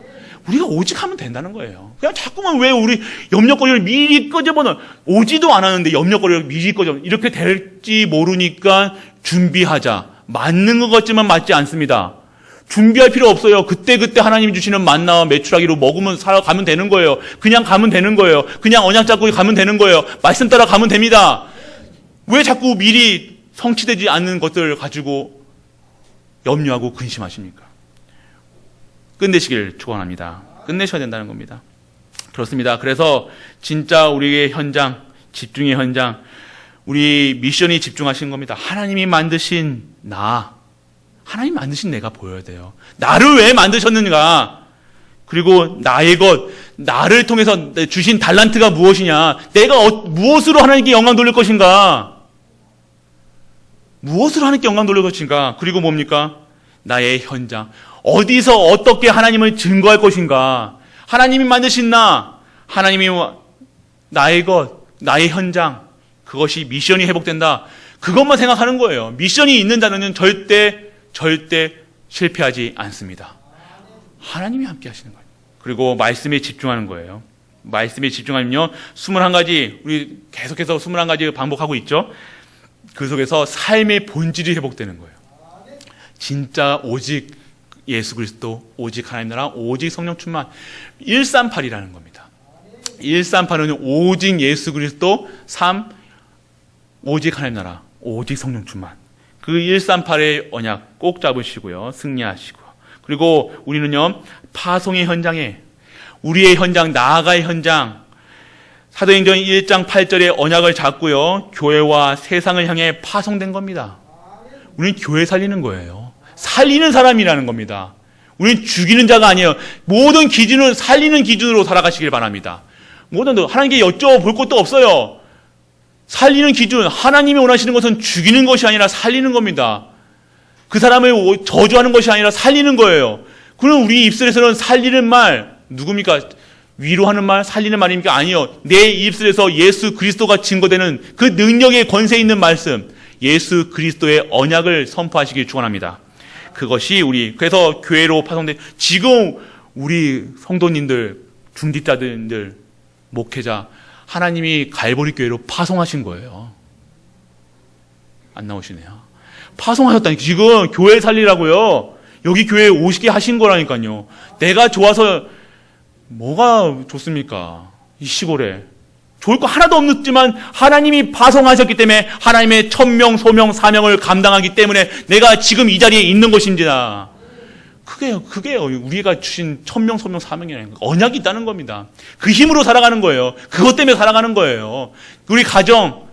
우리가 오직 하면 된다는 거예요. 그냥 자꾸만 왜 우리 염려거리를 미리 끄집어넣어. 오지도 않았는데 염려거리를 미리 끄집어넣어. 이렇게 될지 모르니까 준비하자. 맞는 것 같지만 맞지 않습니다. 준비할 필요 없어요. 그때그때 하나님이 주시는 만나와 메추라기로 먹으면 살아가면 되는 거예요. 그냥 가면 되는 거예요. 그냥 언약 잡고 가면 되는 거예요. 말씀 따라 가면 됩니다. 왜 자꾸 미리 성취되지 않는 것들을 가지고 염려하고 근심하십니까? 끝내시길 축원합니다. 끝내셔야 된다는 겁니다. 그렇습니다. 그래서 진짜 우리의 현장, 집중의 현장, 우리 미션이 집중하시는 겁니다. 하나님이 만드신 하나님 만드신 내가 보여야 돼요. 나를 왜 만드셨는가? 그리고 나의 것, 나를 통해서 주신 달란트가 무엇이냐? 내가 무엇으로 하나님께 영광 돌릴 것인가? 무엇으로 하나님께 영광 돌릴 것인가? 그리고 뭡니까? 나의 현장. 어디서 어떻게 하나님을 증거할 것인가? 하나님이 만드신 하나님이 나의 것, 나의 현장, 그것이 미션이 회복된다. 그것만 생각하는 거예요. 미션이 있는 자는 절대 실패하지 않습니다. 하나님이 함께 하시는 거예요. 그리고 말씀에 집중하는 거예요. 말씀에 집중하면요, 21가지, 우리 계속해서 21가지 반복하고 있죠. 그 속에서 삶의 본질이 회복되는 거예요. 진짜 오직 예수 그리스도, 오직 하나님 나라, 오직 성령 충만. 138이라는 겁니다. 138은 오직 예수 그리스도, 3, 오직 하나님 나라, 오직 성령 충만. 그 138의 언약 꼭 잡으시고요. 승리하시고. 그리고 우리는요, 파송의 현장에, 우리의 현장, 나아가의 현장, 사도행전 1장 8절의 언약을 잡고요, 교회와 세상을 향해 파송된 겁니다. 우리는 교회 살리는 거예요. 살리는 사람이라는 겁니다. 우리는 죽이는 자가 아니에요. 모든 기준은 살리는 기준으로 살아가시길 바랍니다. 하나님께 여쭤볼 것도 없어요. 살리는 기준, 하나님이 원하시는 것은 죽이는 것이 아니라 살리는 겁니다. 그 사람을 저주하는 것이 아니라 살리는 거예요. 그럼 우리 입술에서는 살리는 말, 누굽니까? 위로하는 말, 살리는 말입니까? 아니요. 내 입술에서 예수 그리스도가 증거되는 그 능력의 권세 있는 말씀, 예수 그리스도의 언약을 선포하시길 축원합니다. 그것이 그래서 교회로 파송된, 지금 우리 성도님들, 중직자들, 목회자, 하나님이 갈보리 교회로 파송하신 거예요. 안 나오시네요. 파송하셨다니까. 지금 교회 살리라고요. 여기 교회에 오시게 하신 거라니까요. 내가 좋아서 뭐가 좋습니까? 이 시골에. 좋을 거 하나도 없지만 하나님이 파송하셨기 때문에 하나님의 천명, 소명, 사명을 감당하기 때문에 내가 지금 이 자리에 있는 것입니다. 그게요. 우리가 주신 천명, 소명, 사명이라는 거. 언약이 있다는 겁니다. 그 힘으로 살아가는 거예요. 그것 때문에 살아가는 거예요. 우리 가정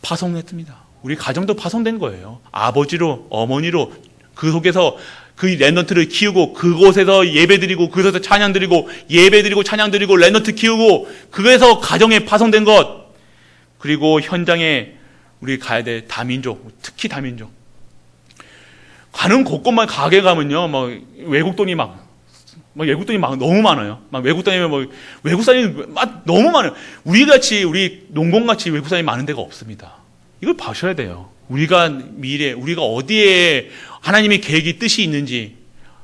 파송했습니다. 우리 가정도 파송된 거예요. 아버지로, 어머니로 그 속에서 그 렘넌트를 키우고 그곳에서 예배드리고 그곳에서 찬양드리고 예배드리고 찬양드리고 렘넌트 키우고 그에서 가정에 파송된 것. 그리고 현장에 우리 가야 될 다민족, 특히 다민족. 가는 곳곳만 가게 가면요, 외국 돈이 외국 돈이 너무 많아요. 외국 돈이면 외국 사람이 너무 많아요. 우리 농공같이 외국 사람이 많은 데가 없습니다. 이걸 봐셔야 돼요. 우리가 어디에 하나님의 계획이 뜻이 있는지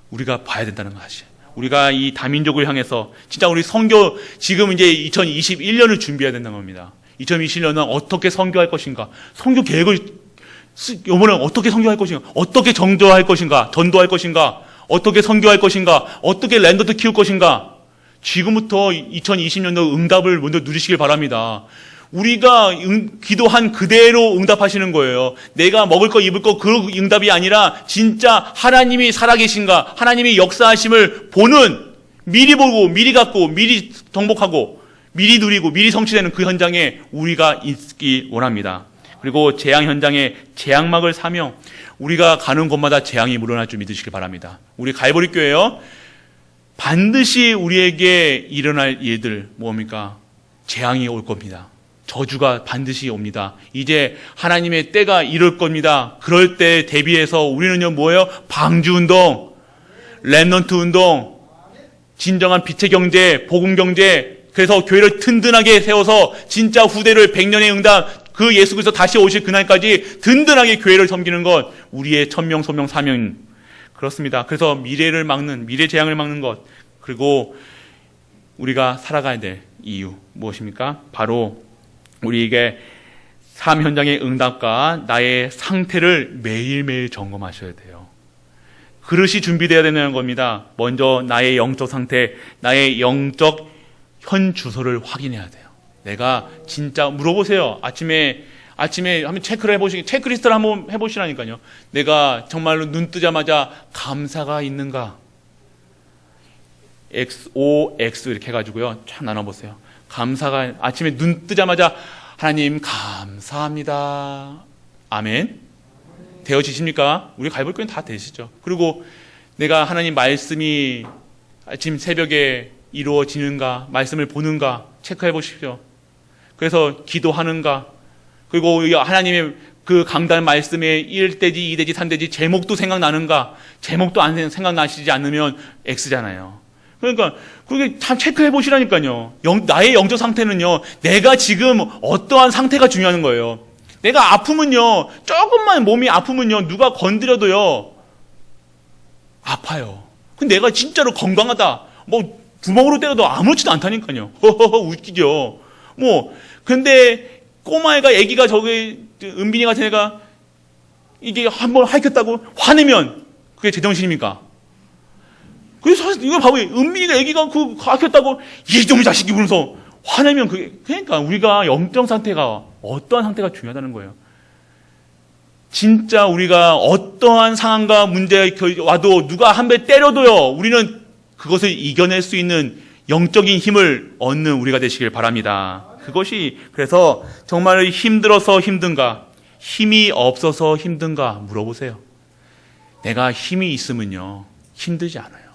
우리가 봐야 된다는 것이. 우리가 이 다민족을 향해서 진짜 우리 선교 지금 이제 2021년을 준비해야 된다는 겁니다. 2021년은 어떻게 선교할 것인가? 선교 계획을 이번에 어떻게 선교할 것인가? 어떻게 정조할 것인가? 전도할 것인가? 어떻게 선교할 것인가? 어떻게 랜더드 키울 것인가? 지금부터 2020년도 응답을 먼저 누리시길 바랍니다. 우리가 기도한 그대로 응답하시는 거예요. 내가 먹을 거 입을 거 그 응답이 아니라 진짜 하나님이 살아계신가, 하나님이 역사하심을 보는, 미리 보고 미리 갖고 미리 정복하고 미리 누리고 미리 성취되는 그 현장에 우리가 있기 원합니다. 그리고 재앙 현장에 재앙막을 사명, 우리가 가는 곳마다 재앙이 물어날 줄 믿으시길 바랍니다. 우리 갈보리 교회요, 반드시 우리에게 일어날 일들 뭡니까? 재앙이 올 겁니다. 저주가 반드시 옵니다. 이제 하나님의 때가 이를 겁니다. 그럴 때 대비해서 우리는요, 뭐예요? 방주운동, 렘넌트 운동, 진정한 빛의 경제, 복음 경제, 그래서 교회를 든든하게 세워서 진짜 후대를 100년의 응답, 그 예수 그리스도 다시 오실 그날까지 든든하게 교회를 섬기는 것, 우리의 천명, 소명, 사명. 그렇습니다. 그래서 미래를 막는, 미래 재앙을 막는 것, 그리고 우리가 살아가야 될 이유 무엇입니까? 바로 우리에게 삶 현장의 응답과 나의 상태를 매일매일 점검하셔야 돼요. 그릇이 준비되어야 되는 겁니다. 먼저 나의 영적 상태, 나의 영적 현 주소를 확인해야 돼요. 내가 진짜 물어보세요. 아침에 한번 체크를 체크리스트를 한번 해보시라니까요. 내가 정말로 눈 뜨자마자 감사가 있는가? XOX 이렇게 해가지고요. 참 나눠보세요. 감사가, 아침에 눈 뜨자마자 하나님 감사합니다. 아멘. 되어지십니까? 우리 갈볼교회는 다 되시죠. 그리고 내가 하나님 말씀이 아침 새벽에 이루어지는가, 말씀을 보는가 체크해 보십시오. 그래서 기도하는가, 그리고 하나님의 그 강단 말씀에 1대지, 2대지, 3대지 제목도 생각나는가, 제목도 안 생각나시지 않으면 X잖아요. 그러니까 그게 참 체크해 보시라니까요. 나의 영적 상태는요, 내가 지금 어떠한 상태가 중요한 거예요. 내가 아프면요, 조금만 몸이 아프면요, 누가 건드려도요 아파요. 근데 내가 진짜로 건강하다, 뭐 구멍으로 때려도 아무렇지도 않다니까요. 허허허 웃기죠. 근데 꼬마애가, 애기가 은빈이 같은 애가 이게 한번 하이켰다고 화내면 그게 제정신입니까? 그래서 이거 봐봐요. 은빈이가, 애기가 그 하이켰다고 이놈의 자식이 그러면서 화내면 그러니까 우리가 영적 상태가 어떠한 상태가 중요하다는 거예요. 진짜 우리가 어떠한 상황과 문제가 와도 누가 한 배 때려도요, 우리는 그것을 이겨낼 수 있는 영적인 힘을 얻는 우리가 되시길 바랍니다. 그것이, 그래서 정말 힘들어서 힘든가, 힘이 없어서 힘든가 물어보세요. 내가 힘이 있으면요, 힘들지 않아요.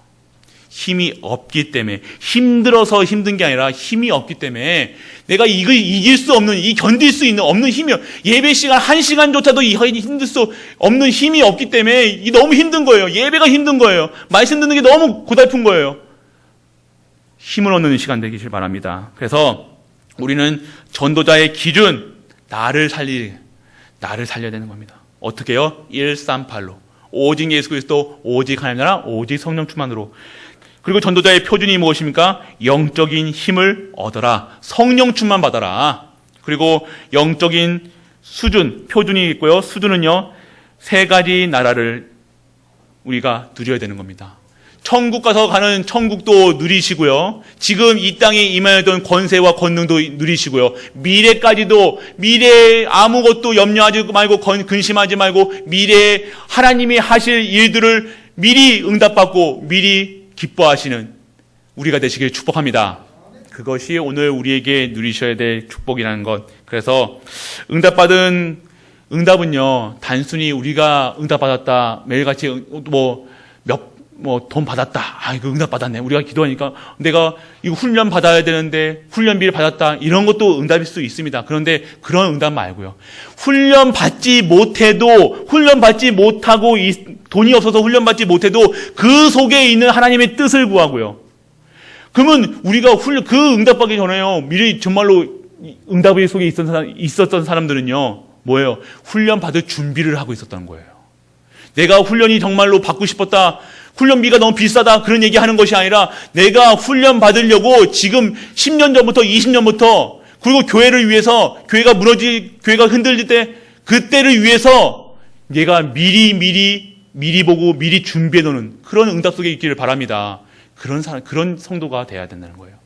힘이 없기 때문에, 힘들어서 힘든 게 아니라 힘이 없기 때문에 내가 이걸 이길 수 없는, 견딜 수 있는 없는 힘이요. 예배 시간 1시간조차도 힘들 수 없는 힘이 없기 때문에 너무 힘든 거예요. 예배가 힘든 거예요. 말씀 듣는 게 너무 고달픈 거예요. 힘을 얻는 시간 되기를 바랍니다. 그래서 우리는 전도자의 기준, 나를 살려야 되는 겁니다. 어떻게 해요? 138로. 오직 예수 그리스도, 오직 하나님 나라, 오직 성령 충만으로. 그리고 전도자의 표준이 무엇입니까? 영적인 힘을 얻어라. 성령 충만 받아라. 그리고 영적인 수준, 표준이 있고요. 수준은요, 3가지 나라를 우리가 누려야 되는 겁니다. 천국 가서 가는 천국도 누리시고요. 지금 이 땅에 임하였던 권세와 권능도 누리시고요. 미래까지도, 미래에 아무것도 염려하지 말고 근심하지 말고 미래에 하나님이 하실 일들을 미리 응답받고 미리 기뻐하시는 우리가 되시길 축복합니다. 그것이 오늘 우리에게 누리셔야 될 축복이라는 것. 그래서 응답은요, 단순히 우리가 응답받았다, 매일같이 돈 받았다, 이거 응답 받았네, 우리가 기도하니까 내가 이거 훈련 받아야 되는데 훈련비를 받았다, 이런 것도 응답일 수 있습니다. 그런데 그런 응답 말고요, 훈련 받지 못하고 돈이 없어서 훈련 받지 못해도 그 속에 있는 하나님의 뜻을 구하고요. 그러면 우리가 그 응답 받기 전에요, 미리 정말로 응답의 속에 있었던 사람들은요, 뭐예요? 훈련 받을 준비를 하고 있었던 거예요. 내가 훈련이 정말로 받고 싶었다, 훈련비가 너무 비싸다, 그런 얘기하는 것이 아니라 내가 훈련 받으려고 지금 10년 전부터 20년부터, 그리고 교회를 위해서, 교회가 흔들릴 때 그때를 위해서 내가 미리 보고 미리 준비해 놓는 그런 응답 속에 있기를 바랍니다. 그런 성도가 돼야 된다는 거예요.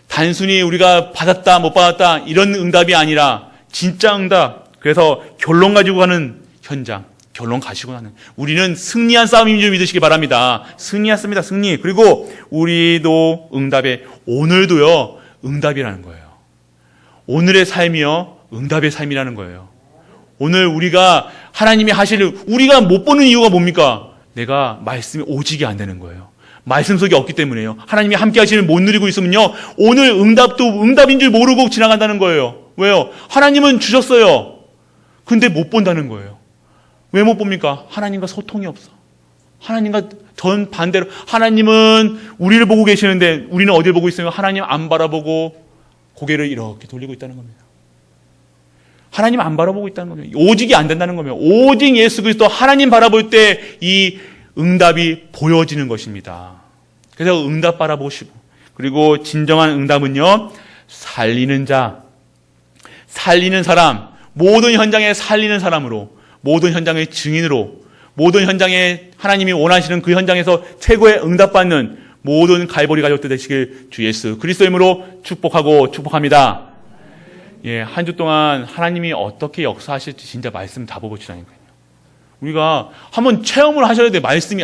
단순히 우리가 받았다 못 받았다 이런 응답이 아니라 진짜 응답. 그래서 결론 가지고 가는 현장, 결론 가시고 나는, 우리는 승리한 싸움인 줄 믿으시기 바랍니다. 승리했습니다. 승리. 그리고 우리도 오늘도요, 응답이라는 거예요. 오늘의 삶이요, 응답의 삶이라는 거예요. 오늘 우리가 하나님이 하실, 우리가 못 보는 이유가 뭡니까? 내가 말씀이 오직이 안 되는 거예요. 말씀 속에 없기 때문에요. 하나님이 함께 하시는 못 누리고 있으면요, 오늘 응답도 응답인 줄 모르고 지나간다는 거예요. 왜요? 하나님은 주셨어요. 근데 못 본다는 거예요. 왜 못 봅니까? 하나님과 소통이 없어. 하나님과 전 반대로, 하나님은 우리를 보고 계시는데 우리는 어디를 보고 있으면 하나님 안 바라보고 고개를 이렇게 돌리고 있다는 겁니다. 하나님 안 바라보고 있다는 겁니다. 오직이 안 된다는 겁니다. 오직 예수 그리스도 하나님 바라볼 때 이 응답이 보여지는 것입니다. 그래서 응답 바라보시고, 그리고 진정한 응답은요, 살리는 자, 살리는 사람, 모든 현장에 살리는 사람으로, 모든 현장의 증인으로, 모든 현장에 하나님이 원하시는 그 현장에서 최고의 응답받는 모든 갈보리 가족들 되시길 주 예수 그리스도의 이름으로 축복하고 축복합니다. 예, 한 주 동안 하나님이 어떻게 역사하실지 진짜 말씀 다 보고 지나니까요. 우리가 한번 체험을 하셔야 돼요. 말씀이,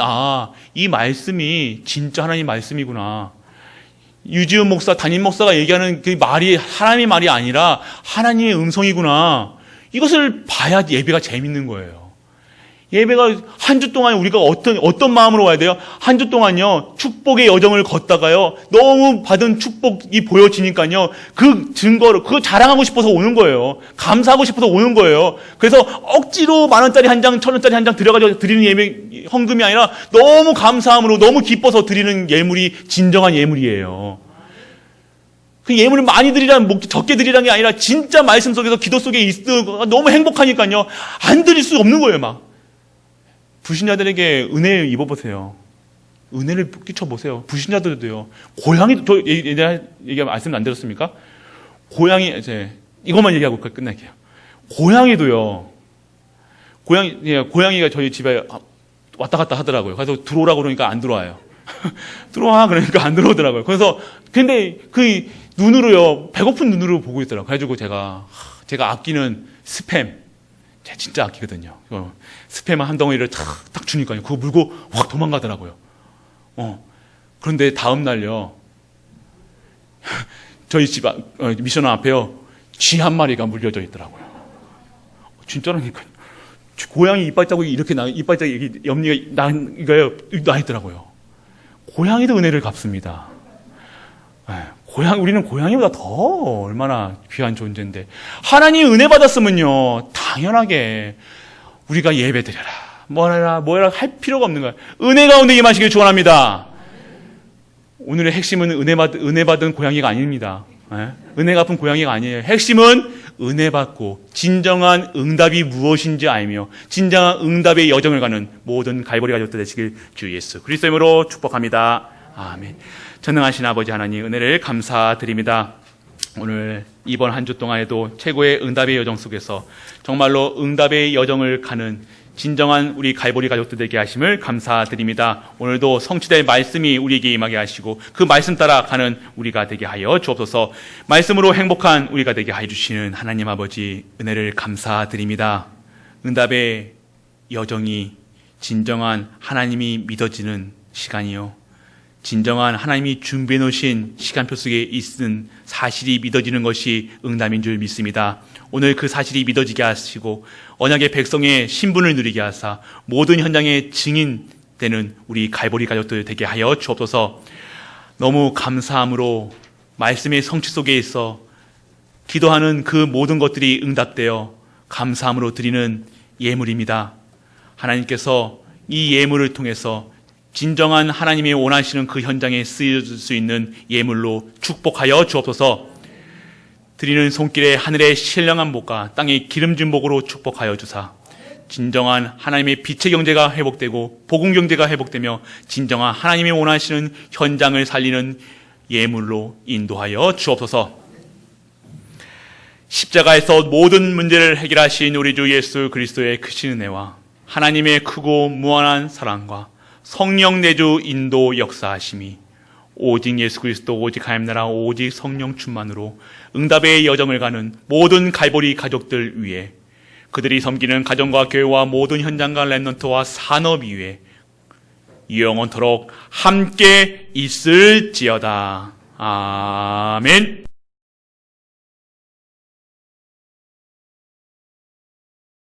이 말씀이 진짜 하나님 말씀이구나. 유지훈 목사, 담임 목사가 얘기하는 그 말이 하나님의 말이 아니라 하나님의 음성이구나. 이것을 봐야 예배가 재밌는 거예요. 예배가 한 주 동안 우리가 어떤 마음으로 와야 돼요? 한 주 동안요, 축복의 여정을 걷다가요, 너무 받은 축복이 보여지니까요, 그 증거를, 그거 자랑하고 싶어서 오는 거예요. 감사하고 싶어서 오는 거예요. 그래서 억지로 10,000원짜리 한 장, 1,000원짜리 한 장 들여가지고 드리는 예배, 헌금이 아니라 너무 감사함으로, 너무 기뻐서 드리는 예물이 진정한 예물이에요. 그 예물을 많이 드리라는 목적, 적게 드리라는 게 아니라 진짜 말씀 속에서 기도 속에 있어 너무 행복하니까요, 안 드릴 수 없는 거예요, 막. 불신자들에게 은혜 입어보세요. 은혜를 끼쳐보세요. 불신자들도요. 고양이도, 저 얘기 말씀 안 들었습니까? 고양이, 이것만 얘기하고 끝낼게요. 고양이도요. 고양이가 저희 집에 왔다 갔다 하더라고요. 그래서 들어오라고 그러니까 안 들어와요. 들어와 그러니까 안 들어오더라고요. 그래서 근데 그 눈으로요, 배고픈 눈으로 보고 있더라고요. 그래가지고 제가 아끼는 스팸, 제가 진짜 아끼거든요. 스팸 한 덩어리를 딱 주니까요, 그거 물고 확 도망가더라고요. 그런데 다음 날요, 저희 집 미션 앞에요, 쥐 한 마리가 물려져 있더라고요. 진짜라니까요. 고양이 이빨 자국이 이렇게 이빨 자국이 옆니가 나 있더라고요. 고양이도 은혜를 갚습니다. 우리는 고양이보다 더 얼마나 귀한 존재인데, 하나님 은혜 받았으면요, 당연하게 우리가 예배 드려라, 뭐라 할 필요가 없는 거예요. 은혜 가운데 임하시길 축원합니다. 오늘의 핵심은 은혜 받은 고양이가 아닙니다. 은혜 갚은 고양이가 아니에요. 핵심은 은혜 받고 진정한 응답이 무엇인지 알며 진정한 응답의 여정을 가는 모든 갈보리 가족들 되시길 주 예수 그리스도의 이름으로 축복합니다. 아멘. 전능하신 아버지 하나님, 은혜를 감사드립니다. 오늘 이번 한 주 동안에도 최고의 응답의 여정 속에서 정말로 응답의 여정을 가는 진정한 우리 갈보리 가족들 되게 하심을 감사드립니다. 오늘도 성취될 말씀이 우리에게 임하게 하시고 그 말씀 따라 가는 우리가 되게 하여 주옵소서. 말씀으로 행복한 우리가 되게 하여 주시는 하나님 아버지, 은혜를 감사드립니다. 응답의 여정이 진정한 하나님이 믿어지는 시간이요, 진정한 하나님이 준비해 놓으신 시간표 속에 있는 사실이 믿어지는 것이 응답인 줄 믿습니다. 오늘 그 사실이 믿어지게 하시고 언약의 백성의 신분을 누리게 하사 모든 현장의 증인되는 우리 갈보리 가족들 되게 하여 주옵소서. 너무 감사함으로 말씀의 성취 속에 있어 기도하는 그 모든 것들이 응답되어 감사함으로 드리는 예물입니다. 하나님께서 이 예물을 통해서 진정한 하나님이 원하시는 그 현장에 쓰여질 수 있는 예물로 축복하여 주옵소서. 드리는 손길에 하늘의 신령한 복과 땅의 기름진 복으로 축복하여 주사 진정한 하나님의 빛의 경제가 회복되고 복음 경제가 회복되며 진정한 하나님이 원하시는 현장을 살리는 예물로 인도하여 주옵소서. 십자가에서 모든 문제를 해결하신 우리 주 예수 그리스도의 크신 은혜와 하나님의 크고 무한한 사랑과 성령 내주 인도 역사하심이 오직 예수 그리스도, 오직 하나님 나라, 오직 성령 충만으로 응답의 여정을 가는 모든 갈보리 가족들 위해, 그들이 섬기는 가정과 교회와 모든 현장과 랩넌트와 산업 위에 영원토록 함께 있을지어다. 아멘.